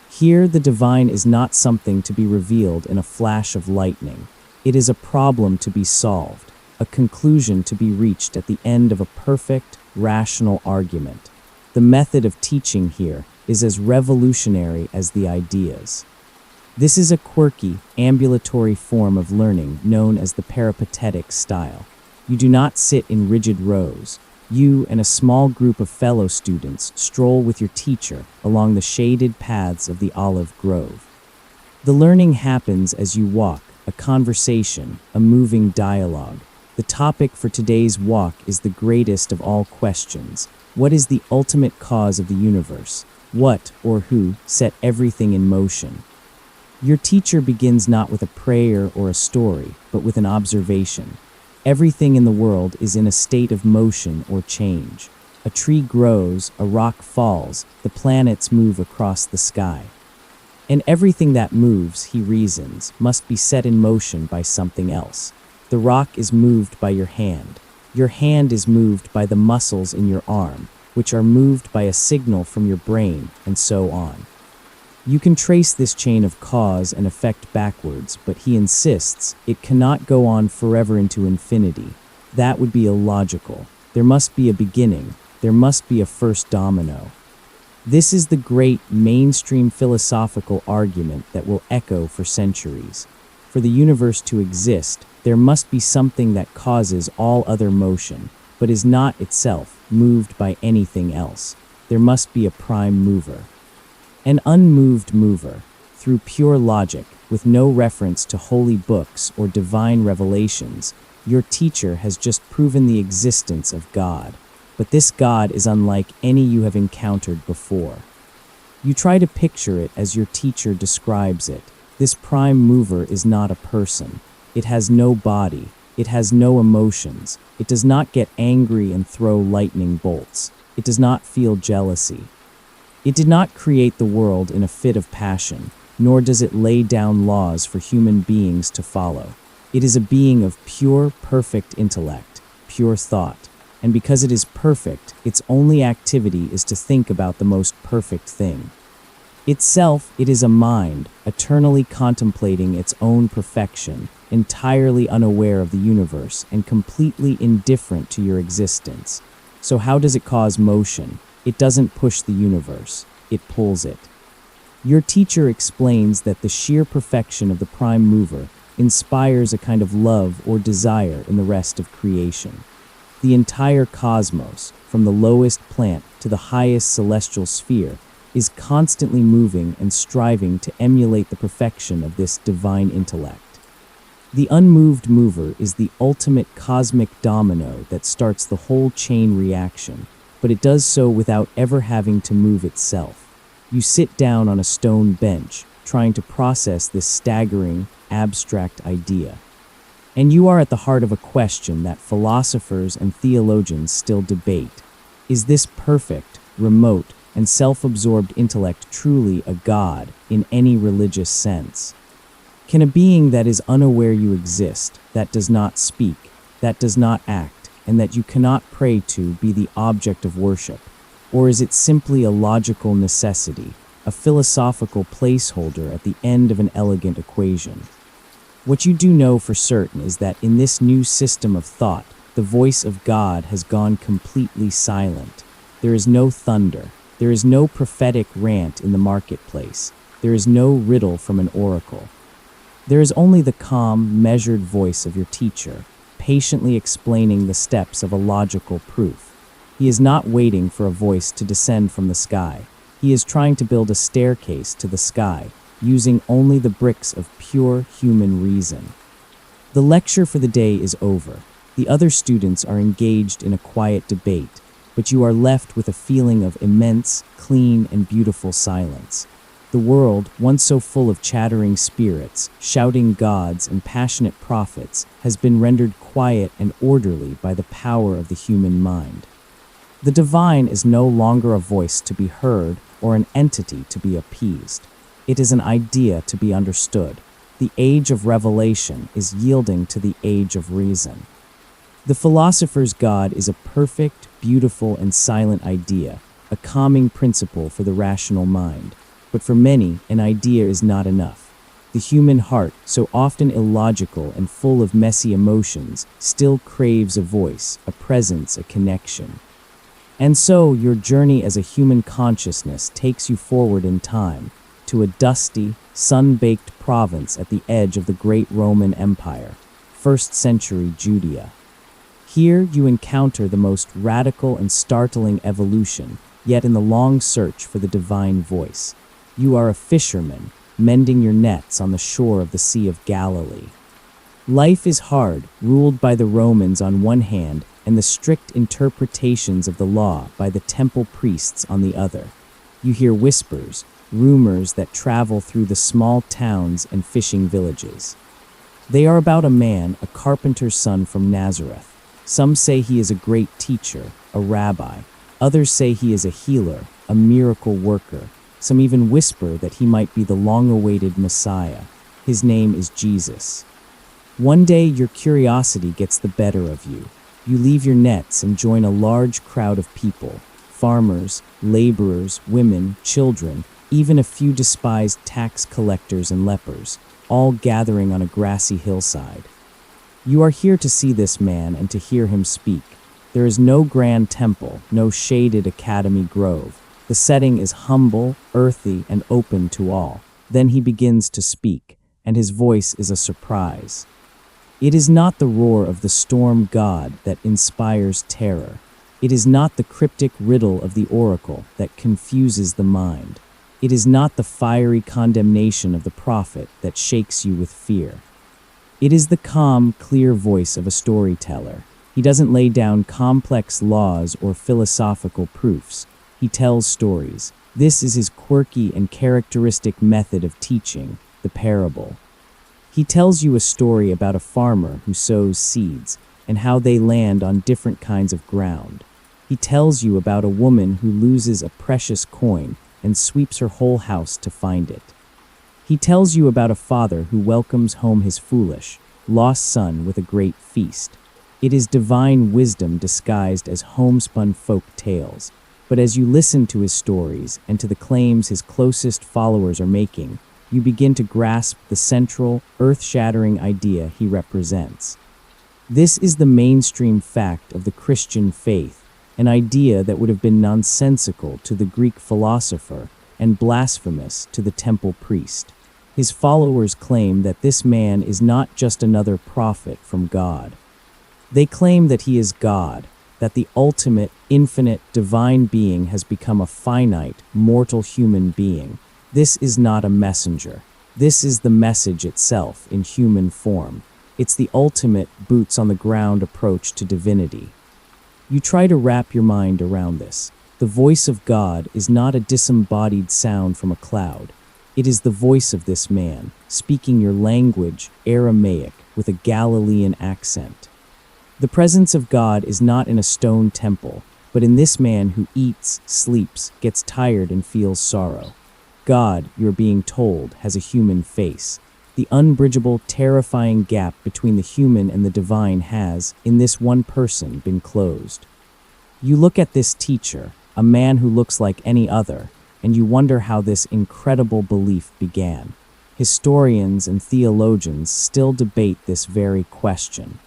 Speaker 1: Here, the divine is not something to be revealed in a flash of lightning. It is a problem to be solved, a conclusion to be reached at the end of a perfect, rational argument. The method of teaching here is as revolutionary as the ideas. This is a quirky, ambulatory form of learning known as the peripatetic style. You do not sit in rigid rows. You and a small group of fellow students stroll with your teacher along the shaded paths of the olive grove. The learning happens as you walk, a conversation, a moving dialogue. The topic for today's walk is the greatest of all questions. What is the ultimate cause of the universe? What or who set everything in motion? Your teacher begins not with a prayer or a story, but with an observation. Everything in the world is in a state of motion or change. A tree grows, a rock falls, the planets move across the sky. And everything that moves, he reasons, must be set in motion by something else. The rock is moved by your hand. Your hand is moved by the muscles in your arm, which are moved by a signal from your brain, and so on. You can trace this chain of cause and effect backwards, but he insists it cannot go on forever into infinity. That would be illogical. There must be a beginning. There must be a first domino. This is the great mainstream philosophical argument that will echo for centuries. For the universe to exist, there must be something that causes all other motion, but is not itself moved by anything else. There must be a prime mover. An unmoved mover, through pure logic, with no reference to holy books or divine revelations. Your teacher has just proven the existence of God, but this God is unlike any you have encountered before. You try to picture it as your teacher describes it. This prime mover is not a person. It has no body. It has no emotions. It does not get angry and throw lightning bolts. It does not feel jealousy. It did not create the world in a fit of passion, nor does it lay down laws for human beings to follow. It is a being of pure, perfect intellect, pure thought, and because it is perfect, its only activity is to think about the most perfect thing. Itself, it is a mind, eternally contemplating its own perfection, entirely unaware of the universe, and completely indifferent to your existence. So how does it cause motion? It doesn't push the universe, it pulls it. Your teacher explains that the sheer perfection of the prime mover inspires a kind of love or desire in the rest of creation. The entire cosmos, from the lowest plant to the highest celestial sphere, is constantly moving and striving to emulate the perfection of this divine intellect. The unmoved mover is the ultimate cosmic domino that starts the whole chain reaction, but it does so without ever having to move itself. You sit down on a stone bench, trying to process this staggering, abstract idea. And you are at the heart of a question that philosophers and theologians still debate. Is this perfect, remote, and self-absorbed intellect truly a god in any religious sense? Can a being that is unaware you exist, that does not speak, that does not act, and that you cannot pray to be the object of worship? Or is it simply a logical necessity, a philosophical placeholder at the end of an elegant equation? What you do know for certain is that in this new system of thought, the voice of God has gone completely silent. There is no thunder. There is no prophetic rant in the marketplace. There is no riddle from an oracle. There is only the calm, measured voice of your teacher, patiently explaining the steps of a logical proof. He is not waiting for a voice to descend from the sky. He is trying to build a staircase to the sky, using only the bricks of pure human reason. The lecture for the day is over. The other students are engaged in a quiet debate, but you are left with a feeling of immense, clean, and beautiful silence. The world, once so full of chattering spirits, shouting gods, and passionate prophets, has been rendered quiet and orderly by the power of the human mind. The divine is no longer a voice to be heard or an entity to be appeased. It is an idea to be understood. The age of revelation is yielding to the age of reason. The philosopher's God is a perfect, beautiful, and silent idea, a calming principle for the rational mind. But for many, an idea is not enough. The human heart, so often illogical and full of messy emotions, still craves a voice, a presence, a connection. And so, your journey as a human consciousness takes you forward in time, to a dusty, sun-baked province at the edge of the great Roman Empire, 1st century Judea. Here you encounter the most radical and startling evolution, yet in the long search for the divine voice. You are a fisherman, mending your nets on the shore of the Sea of Galilee. Life is hard, ruled by the Romans on one hand and the strict interpretations of the law by the temple priests on the other. You hear whispers, rumors that travel through the small towns and fishing villages. They are about a man, a carpenter's son from Nazareth. Some say he is a great teacher, a rabbi. Others say he is a healer, a miracle worker. Some even whisper that he might be the long-awaited Messiah. His name is Jesus. One day your curiosity gets the better of you. You leave your nets and join a large crowd of people, farmers, laborers, women, children, even a few despised tax collectors and lepers, all gathering on a grassy hillside. You are here to see this man and to hear him speak. There is no grand temple, no shaded academy grove. The setting is humble, earthy, and open to all. Then he begins to speak, and his voice is a surprise. It is not the roar of the storm god that inspires terror. It is not the cryptic riddle of the oracle that confuses the mind. It is not the fiery condemnation of the prophet that shakes you with fear. It is the calm, clear voice of a storyteller. He doesn't lay down complex laws or philosophical proofs. He tells stories. This is his quirky and characteristic method of teaching, the parable. He tells you a story about a farmer who sows seeds and how they land on different kinds of ground. He tells you about a woman who loses a precious coin and sweeps her whole house to find it. He tells you about a father who welcomes home his foolish, lost son with a great feast. It is divine wisdom disguised as homespun folk tales. But as you listen to his stories and to the claims his closest followers are making, you begin to grasp the central, earth-shattering idea he represents. This is the mainstream fact of the Christian faith, an idea that would have been nonsensical to the Greek philosopher and blasphemous to the temple priest. His followers claim that this man is not just another prophet from God. They claim that he is God, that the ultimate, infinite, divine being has become a finite, mortal human being. This is not a messenger. This is the message itself in human form. It's the ultimate boots-on-the-ground approach to divinity. You try to wrap your mind around this. The voice of God is not a disembodied sound from a cloud. It is the voice of this man, speaking your language, Aramaic, with a Galilean accent. The presence of God is not in a stone temple, but in this man who eats, sleeps, gets tired, and feels sorrow. God, you're being told, has a human face. The unbridgeable, terrifying gap between the human and the divine has, in this one person, been closed. You look at this teacher, a man who looks like any other, and you wonder how this incredible belief began. Historians and theologians still debate this very question.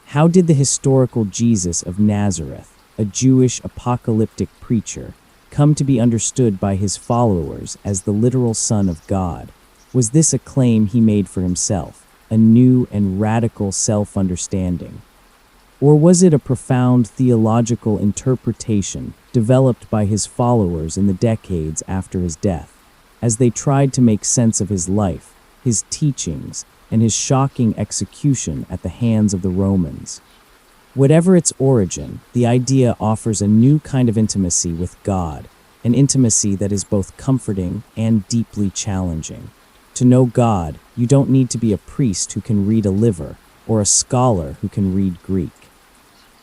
Speaker 1: How did the historical Jesus of Nazareth, a Jewish apocalyptic preacher, come to be understood by his followers as the literal Son of God? Was this a claim he made for himself, a new and radical self-understanding? Or was it a profound theological interpretation developed by his followers in the decades after his death, as they tried to make sense of his life, his teachings, and his shocking execution at the hands of the Romans? Whatever its origin, the idea offers a new kind of intimacy with God, an intimacy that is both comforting and deeply challenging. To know God, you don't need to be a priest who can read a liver or a scholar who can read Greek.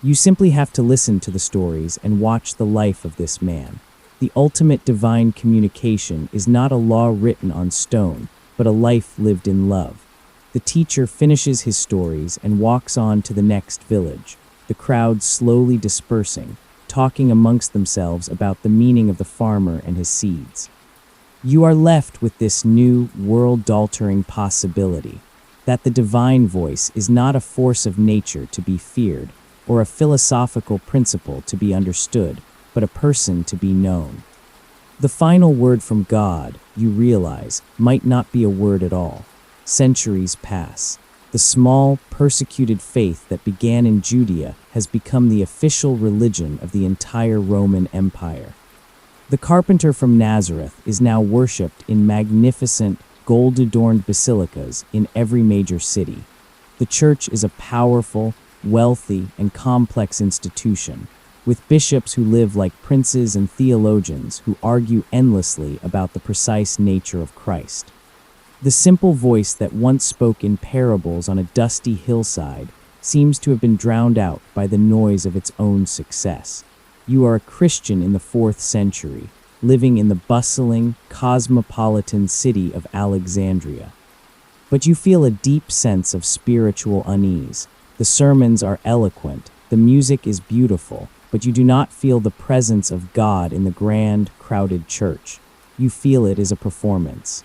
Speaker 1: You simply have to listen to the stories and watch the life of this man. The ultimate divine communication is not a law written on stone, but a life lived in love. The teacher finishes his stories and walks on to the next village, the crowd slowly dispersing, talking amongst themselves about the meaning of the farmer and his seeds. You are left with this new, world-altering possibility, that the divine voice is not a force of nature to be feared, or a philosophical principle to be understood, but a person to be known. The final word from God, you realize, might not be a word at all. Centuries pass. The small, persecuted faith that began in Judea has become the official religion of the entire Roman Empire. The carpenter from Nazareth is now worshipped in magnificent, gold-adorned basilicas in every major city. The church is a powerful, wealthy, and complex institution, with bishops who live like princes and theologians who argue endlessly about the precise nature of Christ. The simple voice that once spoke in parables on a dusty hillside seems to have been drowned out by the noise of its own success. You are a Christian in the 4th century, living in the bustling, cosmopolitan city of Alexandria. But you feel a deep sense of spiritual unease. The sermons are eloquent, the music is beautiful, but you do not feel the presence of God in the grand, crowded church. You feel it as a performance.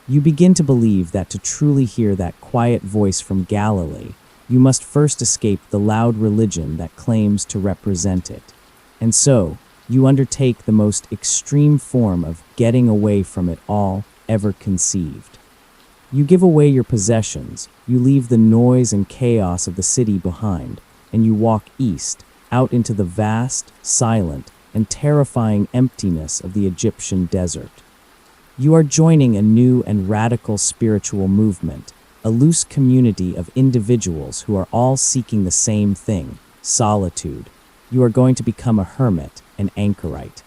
Speaker 1: You begin to believe that to truly hear that quiet voice from Galilee, you must first escape the loud religion that claims to represent it. And so, you undertake the most extreme form of getting away from it all ever conceived. You give away your possessions, you leave the noise and chaos of the city behind, and you walk east, out into the vast, silent, and terrifying emptiness of the Egyptian desert. You are joining a new and radical spiritual movement, a loose community of individuals who are all seeking the same thing, solitude. You are going to become a hermit, an anchorite.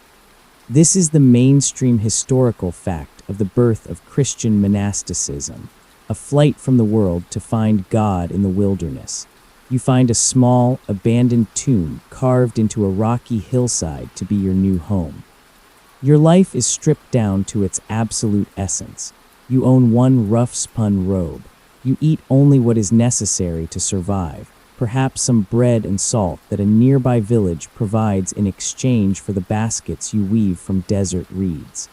Speaker 1: This is the mainstream historical fact of the birth of Christian monasticism, a flight from the world to find God in the wilderness. You find a small, abandoned tomb carved into a rocky hillside to be your new home. Your life is stripped down to its absolute essence. You own one rough-spun robe. You eat only what is necessary to survive, perhaps some bread and salt that a nearby village provides in exchange for the baskets you weave from desert reeds.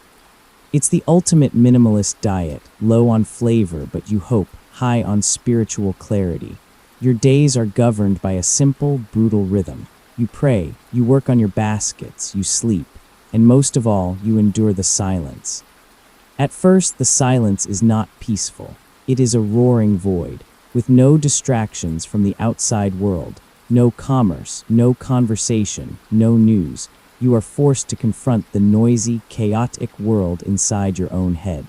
Speaker 1: It's the ultimate minimalist diet, low on flavor but you hope, high on spiritual clarity. Your days are governed by a simple, brutal rhythm. You pray, you work on your baskets, you sleep, and most of all, you endure the silence. At first, the silence is not peaceful. It is a roaring void, with no distractions from the outside world, No commerce, no conversation, no news. You are forced to confront the noisy, chaotic world inside your own head.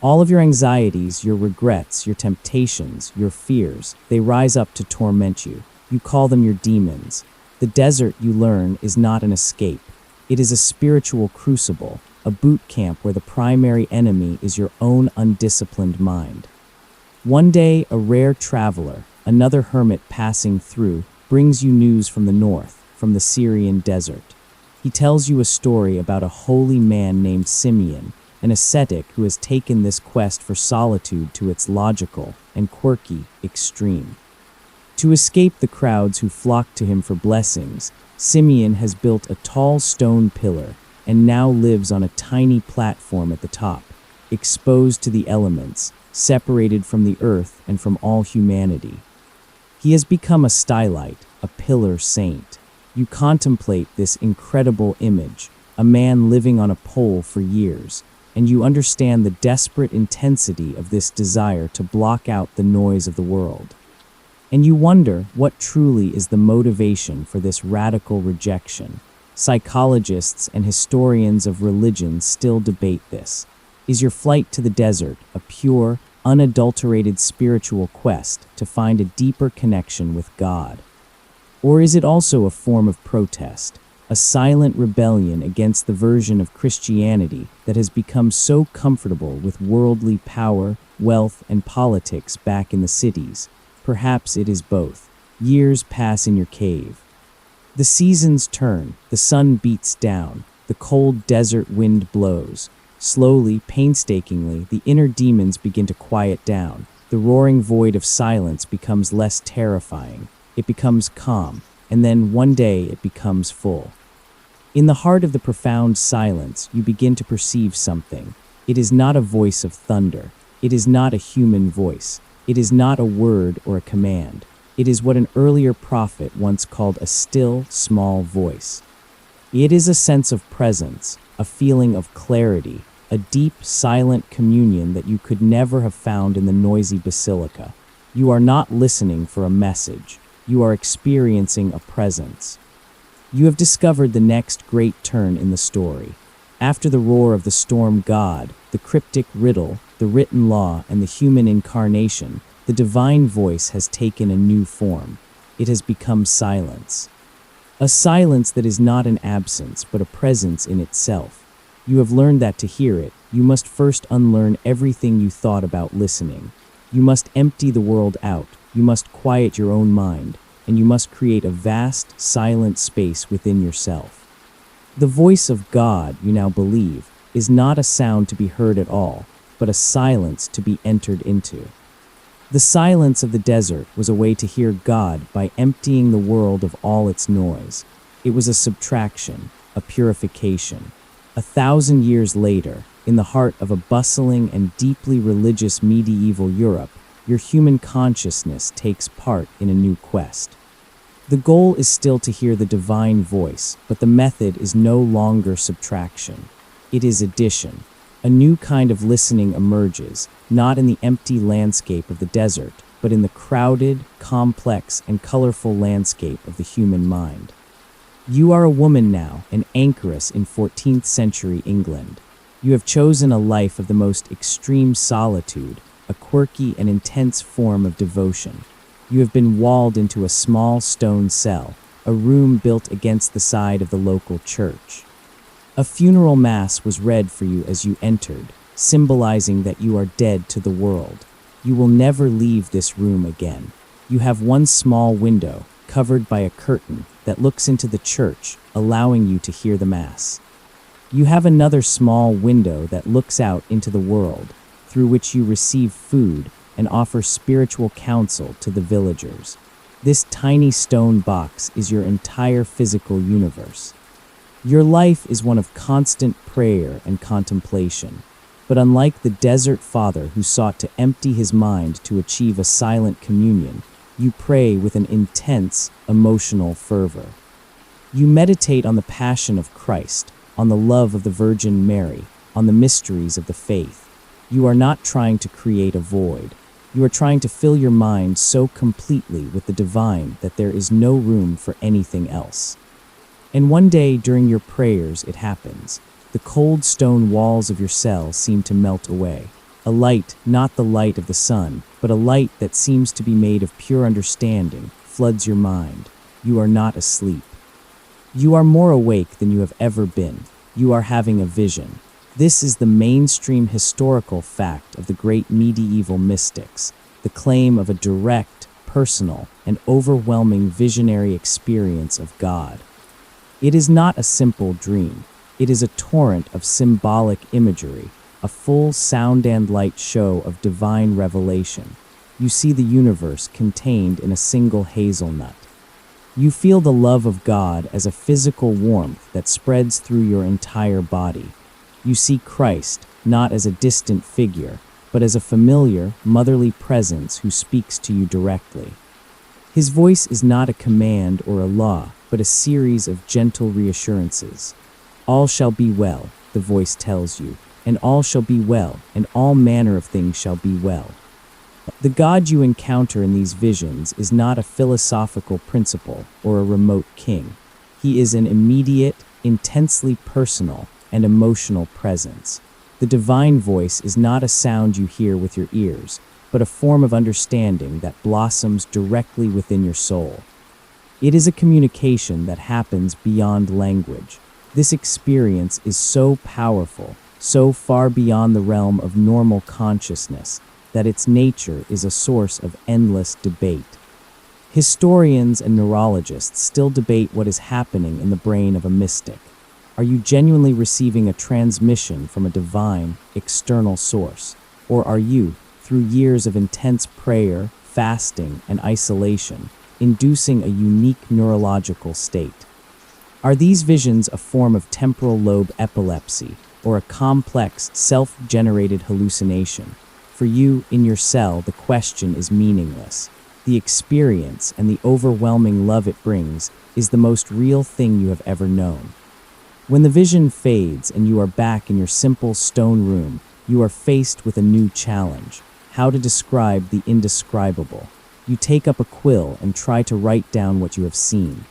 Speaker 1: All of your anxieties, your regrets, your temptations, your fears, they rise up to torment you. You call them your demons. The desert, you learn, is not an escape. It is a spiritual crucible, a boot camp where the primary enemy is your own undisciplined mind. One day, a rare traveler, another hermit passing through, brings you news from the north, from the Syrian desert. He tells you a story about a holy man named Simeon, an ascetic who has taken this quest for solitude to its logical and quirky extreme. To escape the crowds who flock to him for blessings, Simeon has built a tall stone pillar and now lives on a tiny platform at the top, exposed to the elements, separated from the earth and from all humanity. He has become a stylite, a pillar saint. You contemplate this incredible image, a man living on a pole for years, and you understand the desperate intensity of this desire to block out the noise of the world. And you wonder what truly is the motivation for this radical rejection. Psychologists and historians of religion still debate this. Is your flight to the desert a pure, unadulterated spiritual quest to find a deeper connection with God? Or is it also a form of protest, a silent rebellion against the version of Christianity that has become so comfortable with worldly power, wealth, and politics back in the cities? Perhaps it is both. Years pass in your cave. The seasons turn, the sun beats down, the cold desert wind blows. Slowly, painstakingly, the inner demons begin to quiet down. The roaring void of silence becomes less terrifying. It becomes calm, and then one day it becomes full. In the heart of the profound silence, you begin to perceive something. It is not a voice of thunder. It is not a human voice. It is not a word or a command. It is what an earlier prophet once called a still, small voice. It is a sense of presence, a feeling of clarity, a deep, silent communion that you could never have found in the noisy basilica. You are not listening for a message. You are experiencing a presence. You have discovered the next great turn in the story. After the roar of the storm god, the cryptic riddle, the written law, and the human incarnation, the divine voice has taken a new form. It has become silence. A silence that is not an absence, but a presence in itself. You have learned that to hear it, you must first unlearn everything you thought about listening. You must empty the world out. You must quiet your own mind. And you must create a vast, silent space within yourself. The voice of God, you now believe, is not a sound to be heard at all, but a silence to be entered into. The silence of the desert was a way to hear God by emptying the world of all its noise. It was a subtraction, a purification. 1,000 years later, in the heart of a bustling and deeply religious medieval Europe, your human consciousness takes part in a new quest. The goal is still to hear the divine voice, but the method is no longer subtraction. It is addition. A new kind of listening emerges, not in the empty landscape of the desert, but in the crowded, complex, and colorful landscape of the human mind. You are a woman now, an anchoress in 14th century England. You have chosen a life of the most extreme solitude, a quirky and intense form of devotion. You have been walled into a small stone cell, a room built against the side of the local church. A funeral mass was read for you as you entered, symbolizing that you are dead to the world. You will never leave this room again. You have one small window, covered by a curtain, that looks into the church, allowing you to hear the mass. You have another small window that looks out into the world, through which you receive food and offer spiritual counsel to the villagers. This tiny stone box is your entire physical universe. Your life is one of constant prayer and contemplation. But unlike the desert father who sought to empty his mind to achieve a silent communion, you pray with an intense, emotional fervor. You meditate on the passion of Christ, on the love of the Virgin Mary, on the mysteries of the faith. You are not trying to create a void. You are trying to fill your mind so completely with the divine that there is no room for anything else. And one day during your prayers it happens. The cold stone walls of your cell seem to melt away. A light, not the light of the sun, but a light that seems to be made of pure understanding, floods your mind. You are not asleep. You are more awake than you have ever been. You are having a vision. This is the mainstream historical fact of the great medieval mystics, the claim of a direct, personal, and overwhelming visionary experience of God. It is not a simple dream. It is a torrent of symbolic imagery, a full sound and light show of divine revelation. You see the universe contained in a single hazelnut. You feel the love of God as a physical warmth that spreads through your entire body. You see Christ not as a distant figure, but as a familiar, motherly presence who speaks to you directly. His voice is not a command or a law, but a series of gentle reassurances. All shall be well, the voice tells you, and all shall be well, and all manner of things shall be well. The God you encounter in these visions is not a philosophical principle or a remote king. He is an immediate, intensely personal, and emotional presence. The divine voice is not a sound you hear with your ears, but a form of understanding that blossoms directly within your soul. It is a communication that happens beyond language. This experience is so powerful, so far beyond the realm of normal consciousness, that its nature is a source of endless debate. Historians and neurologists still debate what is happening in the brain of a mystic. Are you genuinely receiving a transmission from a divine, external source? Or are you, through years of intense prayer, fasting, and isolation, inducing a unique neurological state? Are these visions a form of temporal lobe epilepsy, or a complex, self-generated hallucination? For you, in your cell, the question is meaningless. The experience and the overwhelming love it brings is the most real thing you have ever known. When the vision fades and you are back in your simple stone room, you are faced with a new challenge: how to describe the indescribable. You take up a quill and try to write down what you have seen.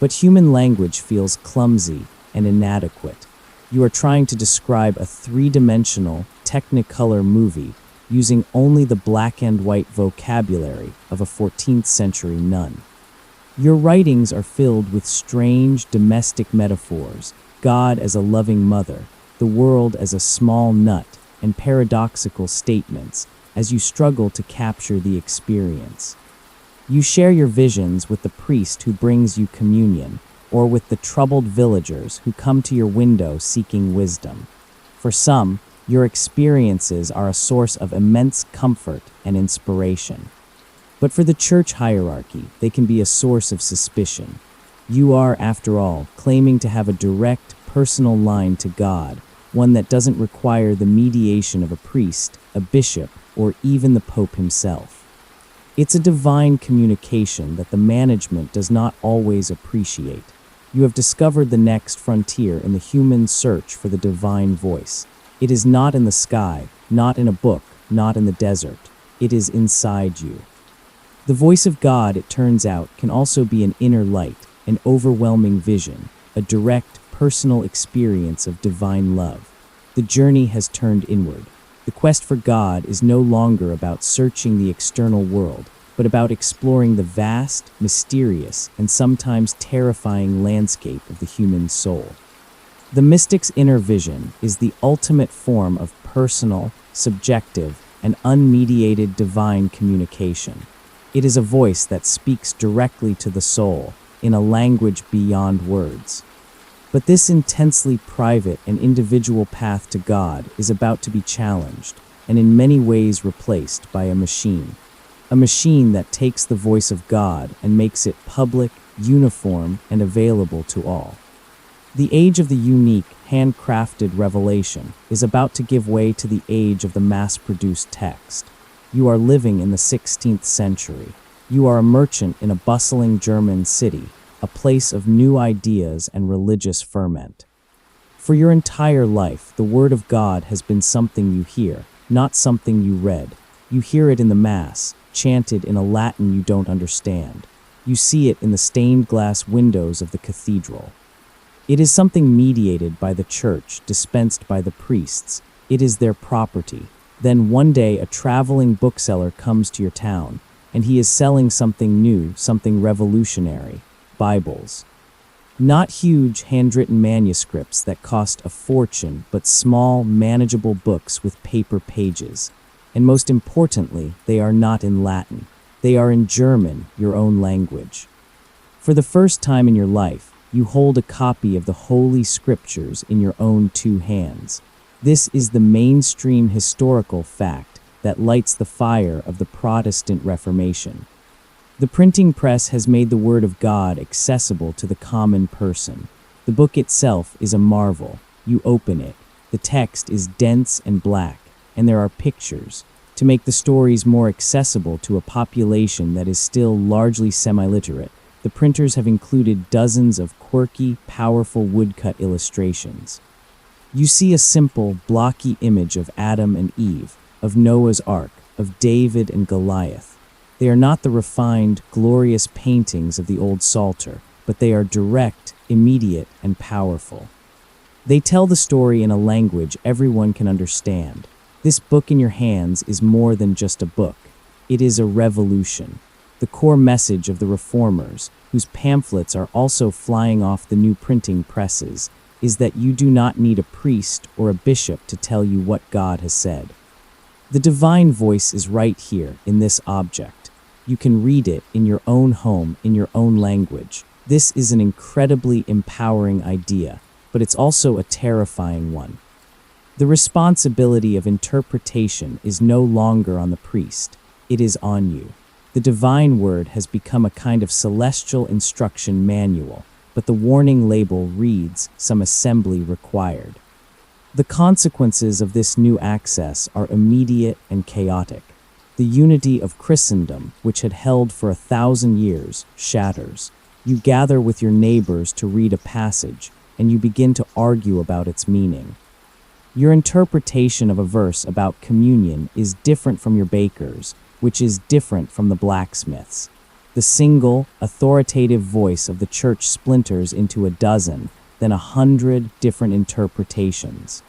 Speaker 1: But human language feels clumsy and inadequate. You are trying to describe a three-dimensional, technicolor movie using only the black and white vocabulary of a 14th century nun. Your writings are filled with strange domestic metaphors, God as a loving mother, the world as a small nut, and paradoxical statements as you struggle to capture the experience. You share your visions with the priest who brings you communion, or with the troubled villagers who come to your window seeking wisdom. For some, your experiences are a source of immense comfort and inspiration. But for the church hierarchy, they can be a source of suspicion. You are, after all, claiming to have a direct, personal line to God, one that doesn't require the mediation of a priest, a bishop, or even the Pope himself. It's a divine communication that the management does not always appreciate. You have discovered the next frontier in the human search for the divine voice. It is not in the sky, not in a book, not in the desert. It is inside you. The voice of God, it turns out, can also be an inner light, an overwhelming vision, a direct, personal experience of divine love. The journey has turned inward. The quest for God is no longer about searching the external world, but about exploring the vast, mysterious, and sometimes terrifying landscape of the human soul. The mystic's inner vision is the ultimate form of personal, subjective, and unmediated divine communication. It is a voice that speaks directly to the soul, in a language beyond words. But this intensely private and individual path to God is about to be challenged, and in many ways replaced by a machine. A machine that takes the voice of God and makes it public, uniform, and available to all. The age of the unique, handcrafted revelation is about to give way to the age of the mass-produced text. You are living in the 16th century. You are a merchant in a bustling German city, a place of new ideas and religious ferment. For your entire life, the Word of God has been something you hear, not something you read. You hear it in the Mass, chanted in a Latin you don't understand. You see it in the stained glass windows of the cathedral. It is something mediated by the church, dispensed by the priests. It is their property. Then one day a traveling bookseller comes to your town, and he is selling something new, something revolutionary: Bibles. Not huge, handwritten manuscripts that cost a fortune, but small, manageable books with paper pages. And most importantly, they are not in Latin. They are in German, your own language. For the first time in your life, you hold a copy of the Holy Scriptures in your own two hands. This is the mainstream historical fact that lights the fire of the Protestant Reformation. The printing press has made the Word of God accessible to the common person. The book itself is a marvel. You open it. The text is dense and black, and there are pictures. To make the stories more accessible to a population that is still largely semi-literate, the printers have included dozens of quirky, powerful woodcut illustrations. You see a simple, blocky image of Adam and Eve, of Noah's Ark, of David and Goliath. They are not the refined, glorious paintings of the old Psalter, but they are direct, immediate, and powerful. They tell the story in a language everyone can understand. This book in your hands is more than just a book. It is a revolution. The core message of the reformers, whose pamphlets are also flying off the new printing presses, is that you do not need a priest or a bishop to tell you what God has said. The divine voice is right here in this object. You can read it in your own home, in your own language. This is an incredibly empowering idea, but it's also a terrifying one. The responsibility of interpretation is no longer on the priest. It is on you. The divine word has become a kind of celestial instruction manual, but the warning label reads, "Some assembly required." The consequences of this new access are immediate and chaotic. The unity of Christendom, which had held for 1,000 years, shatters. You gather with your neighbors to read a passage, and you begin to argue about its meaning. Your interpretation of a verse about communion is different from your baker's, which is different from the blacksmith's. The single, authoritative voice of the church splinters into a dozen, then 100 different interpretations.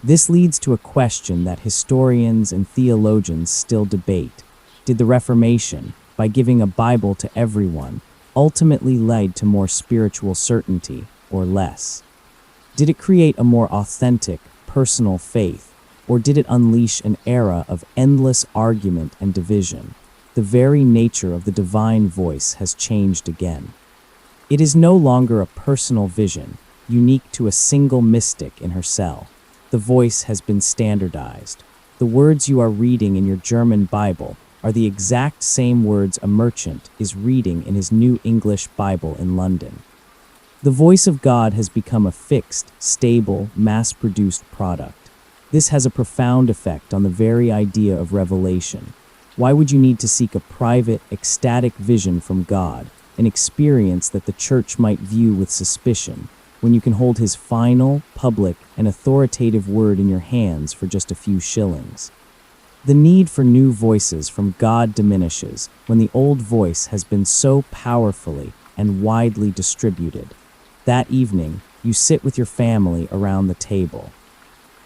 Speaker 1: This leads to a question that historians and theologians still debate. Did the Reformation, by giving a Bible to everyone, ultimately lead to more spiritual certainty or less? Did it create a more authentic, personal faith, or did it unleash an era of endless argument and division? The very nature of the divine voice has changed again. It is no longer a personal vision, unique to a single mystic in her cell. The voice has been standardized. The words you are reading in your German Bible are the exact same words a merchant is reading in his new English Bible in London. The voice of God has become a fixed, stable, mass-produced product. This has a profound effect on the very idea of revelation. Why would you need to seek a private, ecstatic vision from God, an experience that the church might view with suspicion, when you can hold his final, public, and authoritative word in your hands for just a few shillings? The need for new voices from God diminishes when the old voice has been so powerfully and widely distributed. That evening, you sit with your family around the table.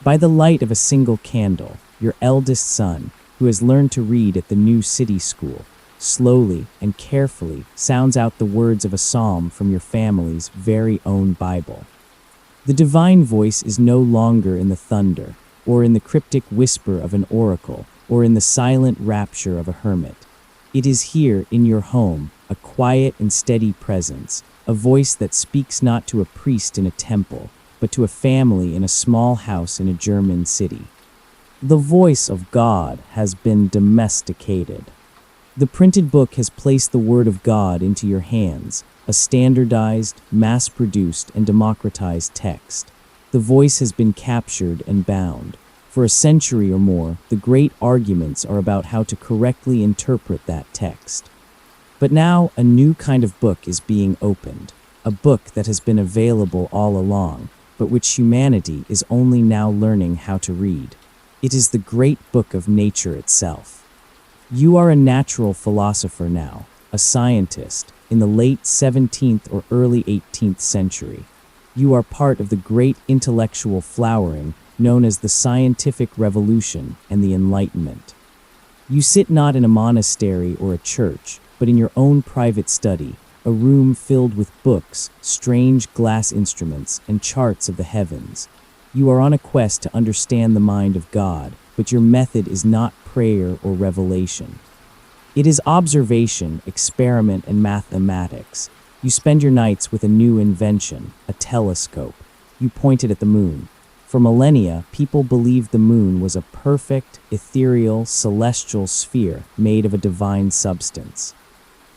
Speaker 1: By the light of a single candle, your eldest son, who has learned to read at the new city school, slowly and carefully sounds out the words of a psalm from your family's very own Bible. The divine voice is no longer in the thunder, or in the cryptic whisper of an oracle, or in the silent rapture of a hermit. It is here in your home, a quiet and steady presence, a voice that speaks not to a priest in a temple, but to a family in a small house in a German city. The voice of God has been domesticated. The printed book has placed the Word of God into your hands, a standardized, mass-produced, and democratized text. The voice has been captured and bound. For a century or more, the great arguments are about how to correctly interpret that text. But now, a new kind of book is being opened, a book that has been available all along, but which humanity is only now learning how to read. It is the great book of nature itself. You are a natural philosopher now, a scientist, in the late 17th or early 18th century. You are part of the great intellectual flowering known as the scientific revolution and the Enlightenment. You sit not in a monastery or a church, but in your own private study, a room filled with books, strange glass instruments, and charts of the heavens. You are on a quest to understand the mind of God, but your method is not prayer or revelation. It is observation, experiment, and mathematics. You spend your nights with a new invention, a telescope. You point it at the moon. For millennia, people believed the moon was a perfect, ethereal, celestial sphere made of a divine substance.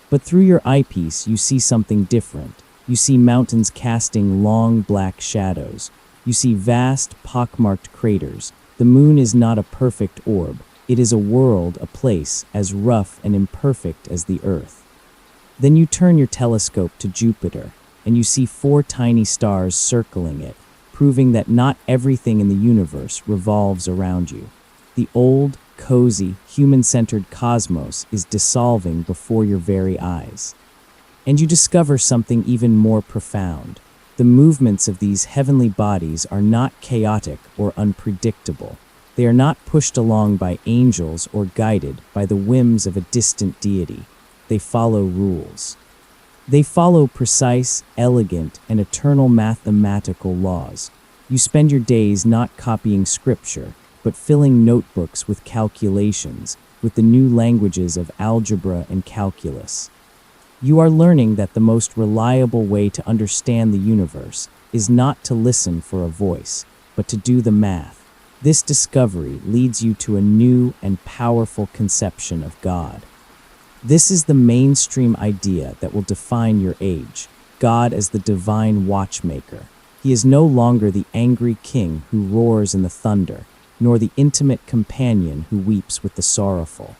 Speaker 1: But through your eyepiece, you see something different. You see mountains casting long black shadows. You see vast, pockmarked craters. The moon is not a perfect orb. It is a world, a place, as rough and imperfect as the earth. Then you turn your telescope to Jupiter, and you see 4 tiny stars circling it, proving that not everything in the universe revolves around you. The old, cozy, human-centered cosmos is dissolving before your very eyes. And you discover something even more profound. The movements of these heavenly bodies are not chaotic or unpredictable. They are not pushed along by angels or guided by the whims of a distant deity. They follow rules. They follow precise, elegant, and eternal mathematical laws. You spend your days not copying scripture, but filling notebooks with calculations, with the new languages of algebra and calculus. You are learning that the most reliable way to understand the universe is not to listen for a voice, but to do the math. This discovery leads you to a new and powerful conception of God. This is the mainstream idea that will define your age, God as the divine watchmaker. He is no longer the angry king who roars in the thunder, nor the intimate companion who weeps with the sorrowful.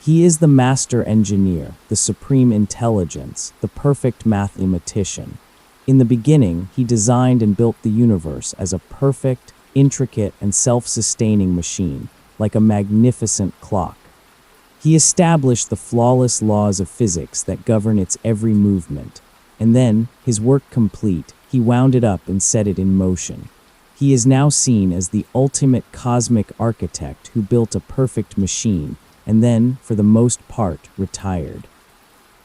Speaker 1: He is the master engineer, the supreme intelligence, the perfect mathematician. In the beginning, he designed and built the universe as a perfect, intricate, and self-sustaining machine, like a magnificent clock. He established the flawless laws of physics that govern its every movement, and then, his work complete, he wound it up and set it in motion. He is now seen as the ultimate cosmic architect who built a perfect machine, and then, for the most part, retired.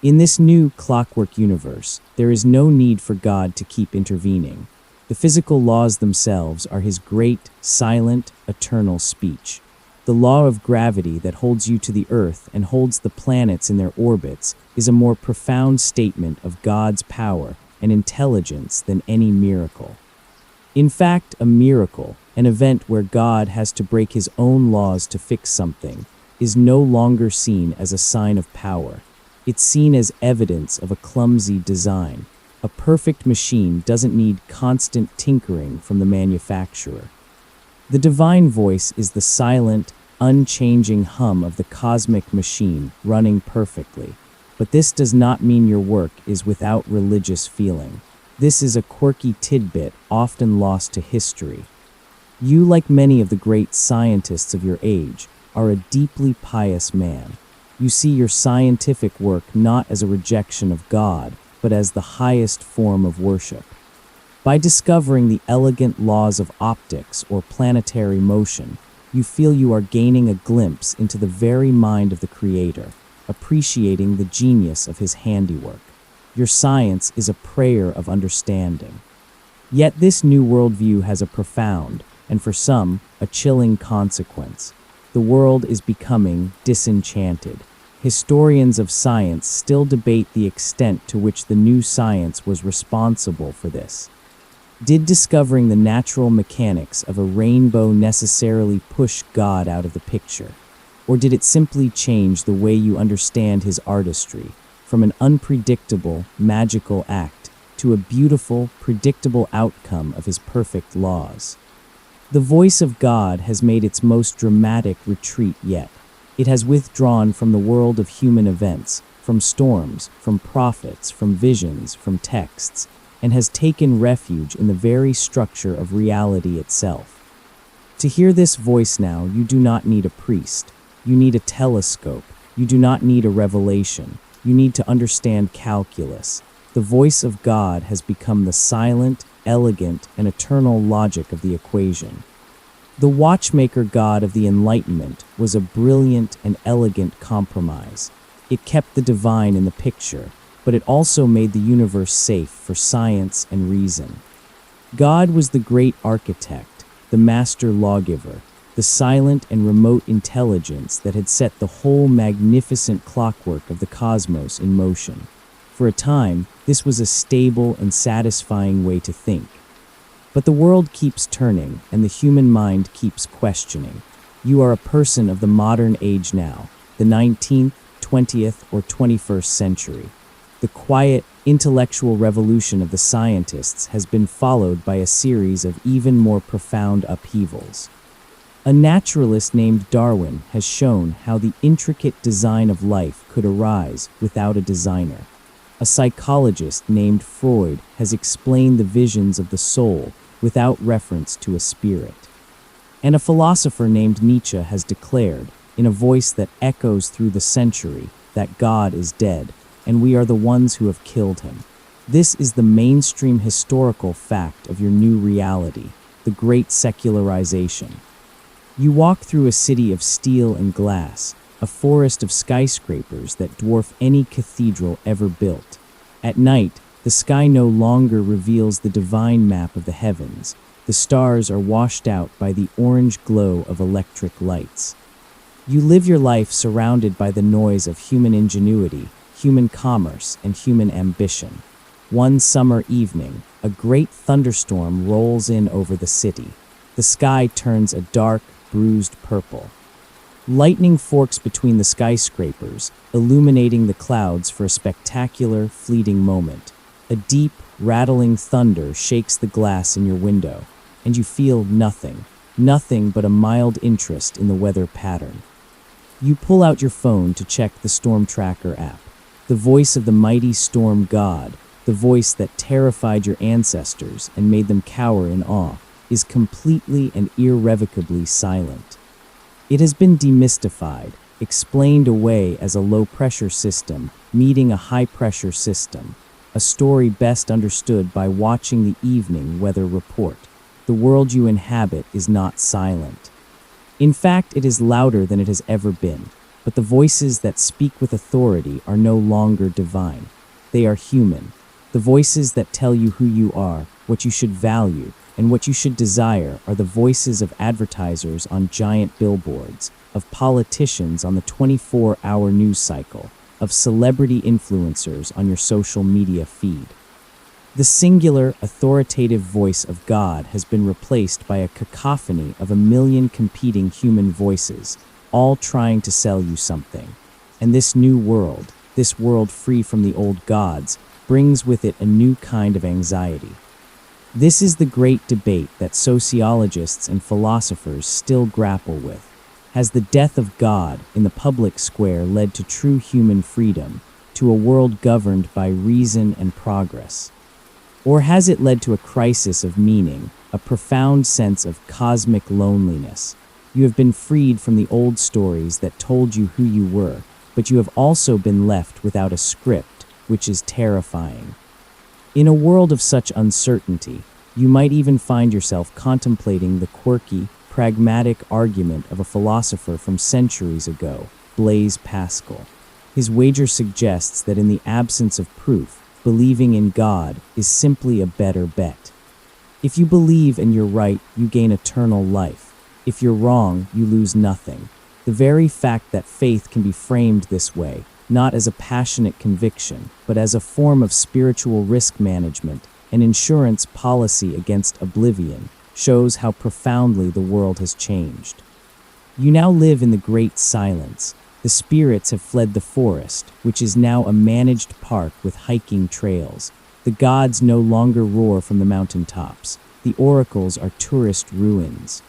Speaker 1: In this new clockwork universe, there is no need for God to keep intervening. The physical laws themselves are his great, silent, eternal speech. The law of gravity that holds you to the earth and holds the planets in their orbits is a more profound statement of God's power and intelligence than any miracle. In fact, a miracle, an event where God has to break his own laws to fix something, is no longer seen as a sign of power. It's seen as evidence of a clumsy design. A perfect machine doesn't need constant tinkering from the manufacturer. The divine voice is the silent, unchanging hum of the cosmic machine running perfectly. But this does not mean your work is without religious feeling. This is a quirky tidbit often lost to history. You, like many of the great scientists of your age, are a deeply pious man. You see your scientific work not as a rejection of God, but as the highest form of worship. By discovering the elegant laws of optics or planetary motion, you feel you are gaining a glimpse into the very mind of the Creator, appreciating the genius of his handiwork. Your science is a prayer of understanding. Yet this new worldview has a profound, and for some, a chilling consequence. The world is becoming disenchanted. Historians of science still debate the extent to which the new science was responsible for this. Did discovering the natural mechanics of a rainbow necessarily push God out of the picture? Or did it simply change the way you understand his artistry, from an unpredictable, magical act to a beautiful, predictable outcome of his perfect laws? The voice of God has made its most dramatic retreat yet. It has withdrawn from the world of human events, from storms, from prophets, from visions, from texts, and has taken refuge in the very structure of reality itself. To hear this voice now, you do not need a priest. You need a telescope. You do not need a revelation. You need to understand calculus. The voice of God has become the silent, elegant, and eternal logic of the equation. The watchmaker God of the Enlightenment was a brilliant and elegant compromise. It kept the divine in the picture, but it also made the universe safe for science and reason. God was the great architect, the master lawgiver, the silent and remote intelligence that had set the whole magnificent clockwork of the cosmos in motion. For a time, this was a stable and satisfying way to think. But the world keeps turning, and the human mind keeps questioning. You are a person of the modern age now, the 19th, 20th, or 21st century. The quiet, intellectual revolution of the scientists has been followed by a series of even more profound upheavals. A naturalist named Darwin has shown how the intricate design of life could arise without a designer. A psychologist named Freud has explained the visions of the soul without reference to a spirit. And a philosopher named Nietzsche has declared, in a voice that echoes through the century, that God is dead, and we are the ones who have killed him. This is the mainstream historical fact of your new reality, the great secularization. You walk through a city of steel and glass, a forest of skyscrapers that dwarf any cathedral ever built. At night, the sky no longer reveals the divine map of the heavens. The stars are washed out by the orange glow of electric lights. You live your life surrounded by the noise of human ingenuity, human commerce, and human ambition. One summer evening, a great thunderstorm rolls in over the city. The sky turns a dark, bruised purple. Lightning forks between the skyscrapers, illuminating the clouds for a spectacular, fleeting moment. A deep, rattling thunder shakes the glass in your window, and you feel nothing but a mild interest in the weather pattern. You pull out your phone to check the storm tracker app. The voice of the mighty storm god, the voice that terrified your ancestors and made them cower in awe, is completely and irrevocably silent. It has been demystified, explained away as a low-pressure system meeting a high-pressure system, a story best understood by watching the evening weather report. The world you inhabit is not silent. In fact, it is louder than it has ever been, but the voices that speak with authority are no longer divine. They are human. The voices that tell you who you are, what you should value, and what you should desire are the voices of advertisers on giant billboards, of politicians on the 24-hour news cycle, of celebrity influencers on your social media feed. The singular, authoritative voice of God has been replaced by a cacophony of a million competing human voices, all trying to sell you something. And this new world, this world free from the old gods, brings with it a new kind of anxiety. This is the great debate that sociologists and philosophers still grapple with. Has the death of God in the public square led to true human freedom, to a world governed by reason and progress? Or has it led to a crisis of meaning, a profound sense of cosmic loneliness? You have been freed from the old stories that told you who you were, but you have also been left without a script, which is terrifying. In a world of such uncertainty, you might even find yourself contemplating the quirky, pragmatic argument of a philosopher from centuries ago, Blaise Pascal. His wager suggests that in the absence of proof, believing in God is simply a better bet. If you believe and you're right, you gain eternal life. If you're wrong, you lose nothing. The very fact that faith can be framed this way, not as a passionate conviction, but as a form of spiritual risk management, an insurance policy against oblivion, shows how profoundly the world has changed. You now live in the great silence. The spirits have fled the forest, which is now a managed park with hiking trails. The gods no longer roar from the mountaintops. The oracles are tourist ruins.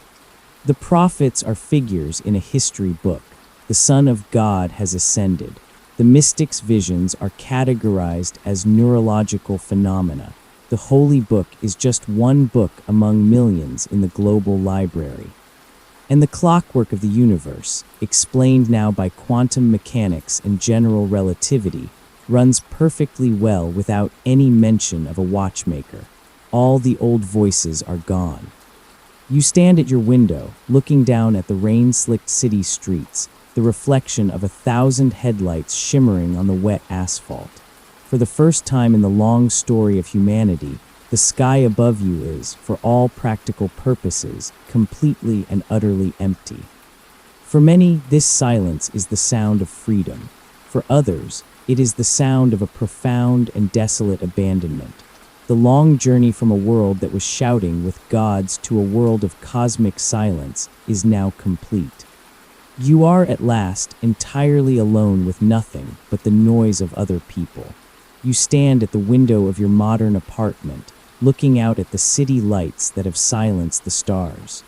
Speaker 1: The prophets are figures in a history book. The Son of God has ascended. The mystic's visions are categorized as neurological phenomena. The Holy Book is just one book among millions in the global library. And the clockwork of the universe, explained now by quantum mechanics and general relativity, runs perfectly well without any mention of a watchmaker. All the old voices are gone. You stand at your window, looking down at the rain-slicked city streets, the reflection of 1,000 headlights shimmering on the wet asphalt. For the first time in the long story of humanity, the sky above you is, for all practical purposes, completely and utterly empty. For many, this silence is the sound of freedom. For others, it is the sound of a profound and desolate abandonment. The long journey from a world that was shouting with gods to a world of cosmic silence is now complete. You are, at last, entirely alone with nothing but the noise of other people. You stand at the window of your modern apartment, looking out at the city lights that have silenced the stars.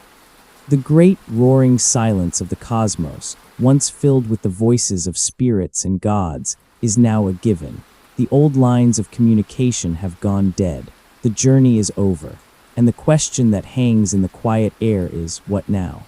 Speaker 1: The great roaring silence of the cosmos, once filled with the voices of spirits and gods, is now a given. The old lines of communication have gone dead. The journey is over, and the question that hangs in the quiet air is, what now?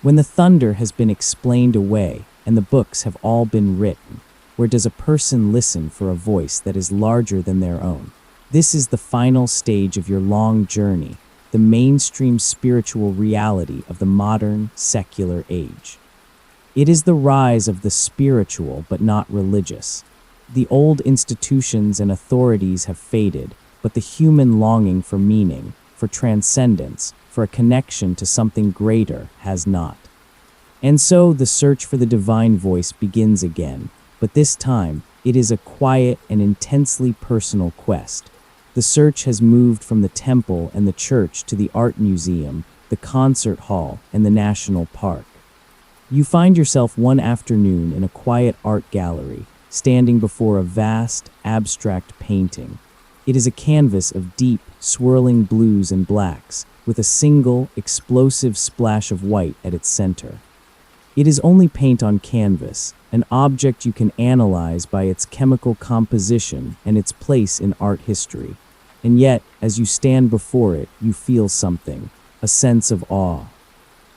Speaker 1: When the thunder has been explained away and the books have all been written, where does a person listen for a voice that is larger than their own? This is the final stage of your long journey, the mainstream spiritual reality of the modern, secular age. It is the rise of the spiritual but not religious. The old institutions and authorities have faded, but the human longing for meaning, for transcendence, for a connection to something greater has not. And so the search for the divine voice begins again, but this time it is a quiet and intensely personal quest. The search has moved from the temple and the church to the art museum, the concert hall, and the national park. You find yourself one afternoon in a quiet art gallery, standing before a vast, abstract painting. It is a canvas of deep, swirling blues and blacks, with a single, explosive splash of white at its center. It is only paint on canvas, an object you can analyze by its chemical composition and its place in art history. And yet, as you stand before it, you feel something, a sense of awe.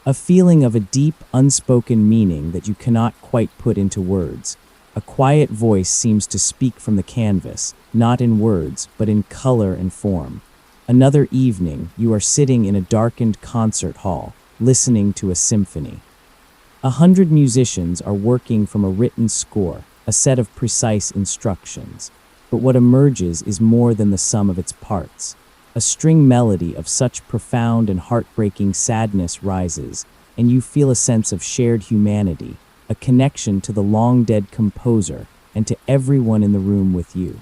Speaker 1: A feeling of a deep, unspoken meaning that you cannot quite put into words. A quiet voice seems to speak from the canvas, not in words, but in color and form. Another evening, you are sitting in a darkened concert hall, listening to a symphony. 100 musicians are working from a written score, a set of precise instructions. But what emerges is more than the sum of its parts. A string melody of such profound and heartbreaking sadness rises, and you feel a sense of shared humanity, a connection to the long-dead composer and to everyone in the room with you.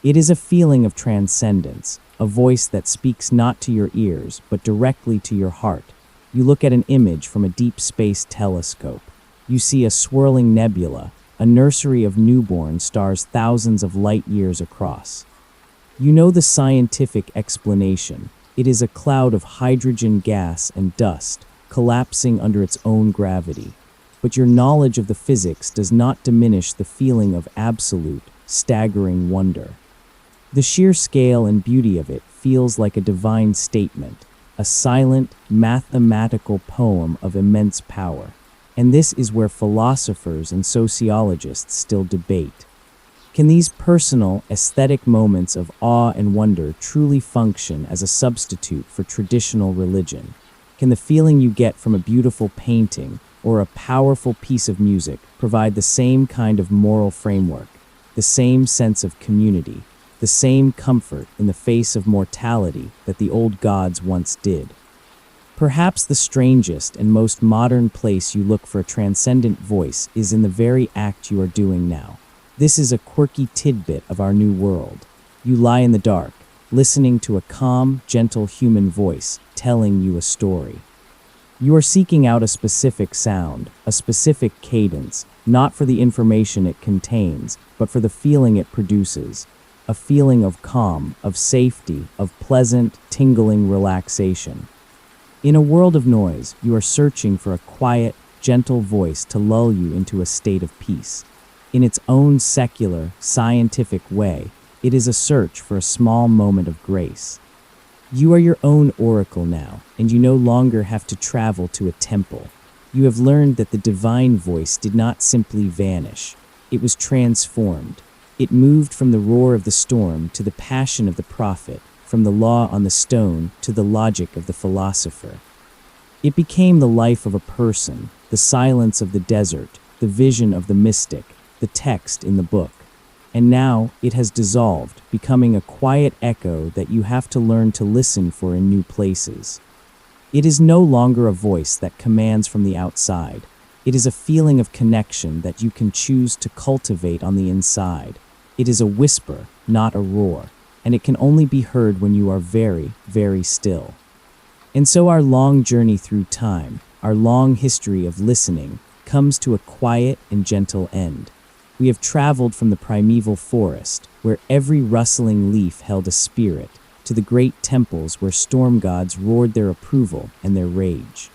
Speaker 1: It is a feeling of transcendence, a voice that speaks not to your ears, but directly to your heart. You look at an image from a deep space telescope. You see a swirling nebula, a nursery of newborn stars thousands of light years across. You know the scientific explanation. It is a cloud of hydrogen gas and dust, collapsing under its own gravity. But your knowledge of the physics does not diminish the feeling of absolute, staggering wonder. The sheer scale and beauty of it feels like a divine statement, a silent, mathematical poem of immense power. And this is where philosophers and sociologists still debate. Can these personal, aesthetic moments of awe and wonder truly function as a substitute for traditional religion? Can the feeling you get from a beautiful painting or a powerful piece of music provide the same kind of moral framework, the same sense of community, the same comfort in the face of mortality that the old gods once did? Perhaps the strangest and most modern place you look for a transcendent voice is in the very act you are doing now. This is a quirky tidbit of our new world. You lie in the dark, listening to a calm, gentle human voice telling you a story. You are seeking out a specific sound, a specific cadence, not for the information it contains, but for the feeling it produces. A feeling of calm, of safety, of pleasant, tingling relaxation. In a world of noise, you are searching for a quiet, gentle voice to lull you into a state of peace. In its own secular, scientific way, it is a search for a small moment of grace. You are your own oracle now, and you no longer have to travel to a temple. You have learned that the divine voice did not simply vanish. It was transformed. It moved from the roar of the storm to the passion of the prophet, from the law on the stone to the logic of the philosopher. It became the life of a person, the silence of the desert, the vision of the mystic, the text in the book. And now it has dissolved, becoming a quiet echo that you have to learn to listen for in new places. It is no longer a voice that commands from the outside. It is a feeling of connection that you can choose to cultivate on the inside. It is a whisper, not a roar, and it can only be heard when you are very, very still. And so our long journey through time, our long history of listening, comes to a quiet and gentle end. We have traveled from the primeval forest, where every rustling leaf held a spirit, to the great temples where storm gods roared their approval and their rage.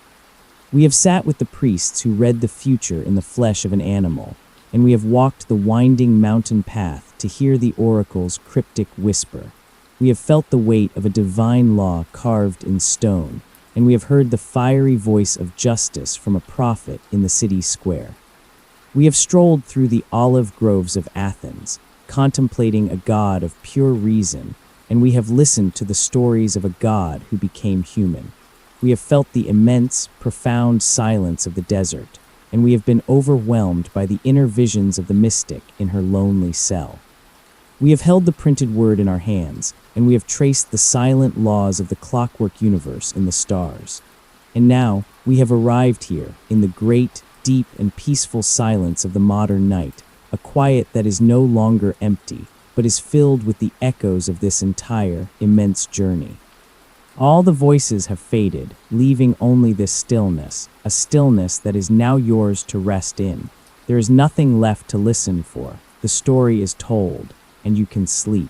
Speaker 1: We have sat with the priests who read the future in the flesh of an animal, and we have walked the winding mountain path to hear the oracle's cryptic whisper. We have felt the weight of a divine law carved in stone, and we have heard the fiery voice of justice from a prophet in the city square. We have strolled through the olive groves of Athens, contemplating a god of pure reason, and we have listened to the stories of a god who became human. We have felt the immense, profound silence of the desert, and we have been overwhelmed by the inner visions of the mystic in her lonely cell. We have held the printed word in our hands, and we have traced the silent laws of the clockwork universe in the stars. And now, we have arrived here, in the great, deep and peaceful silence of the modern night, a quiet that is no longer empty, but is filled with the echoes of this entire, immense journey. All the voices have faded, leaving only this stillness, a stillness that is now yours to rest in. There is nothing left to listen for. The story is told, and you can sleep.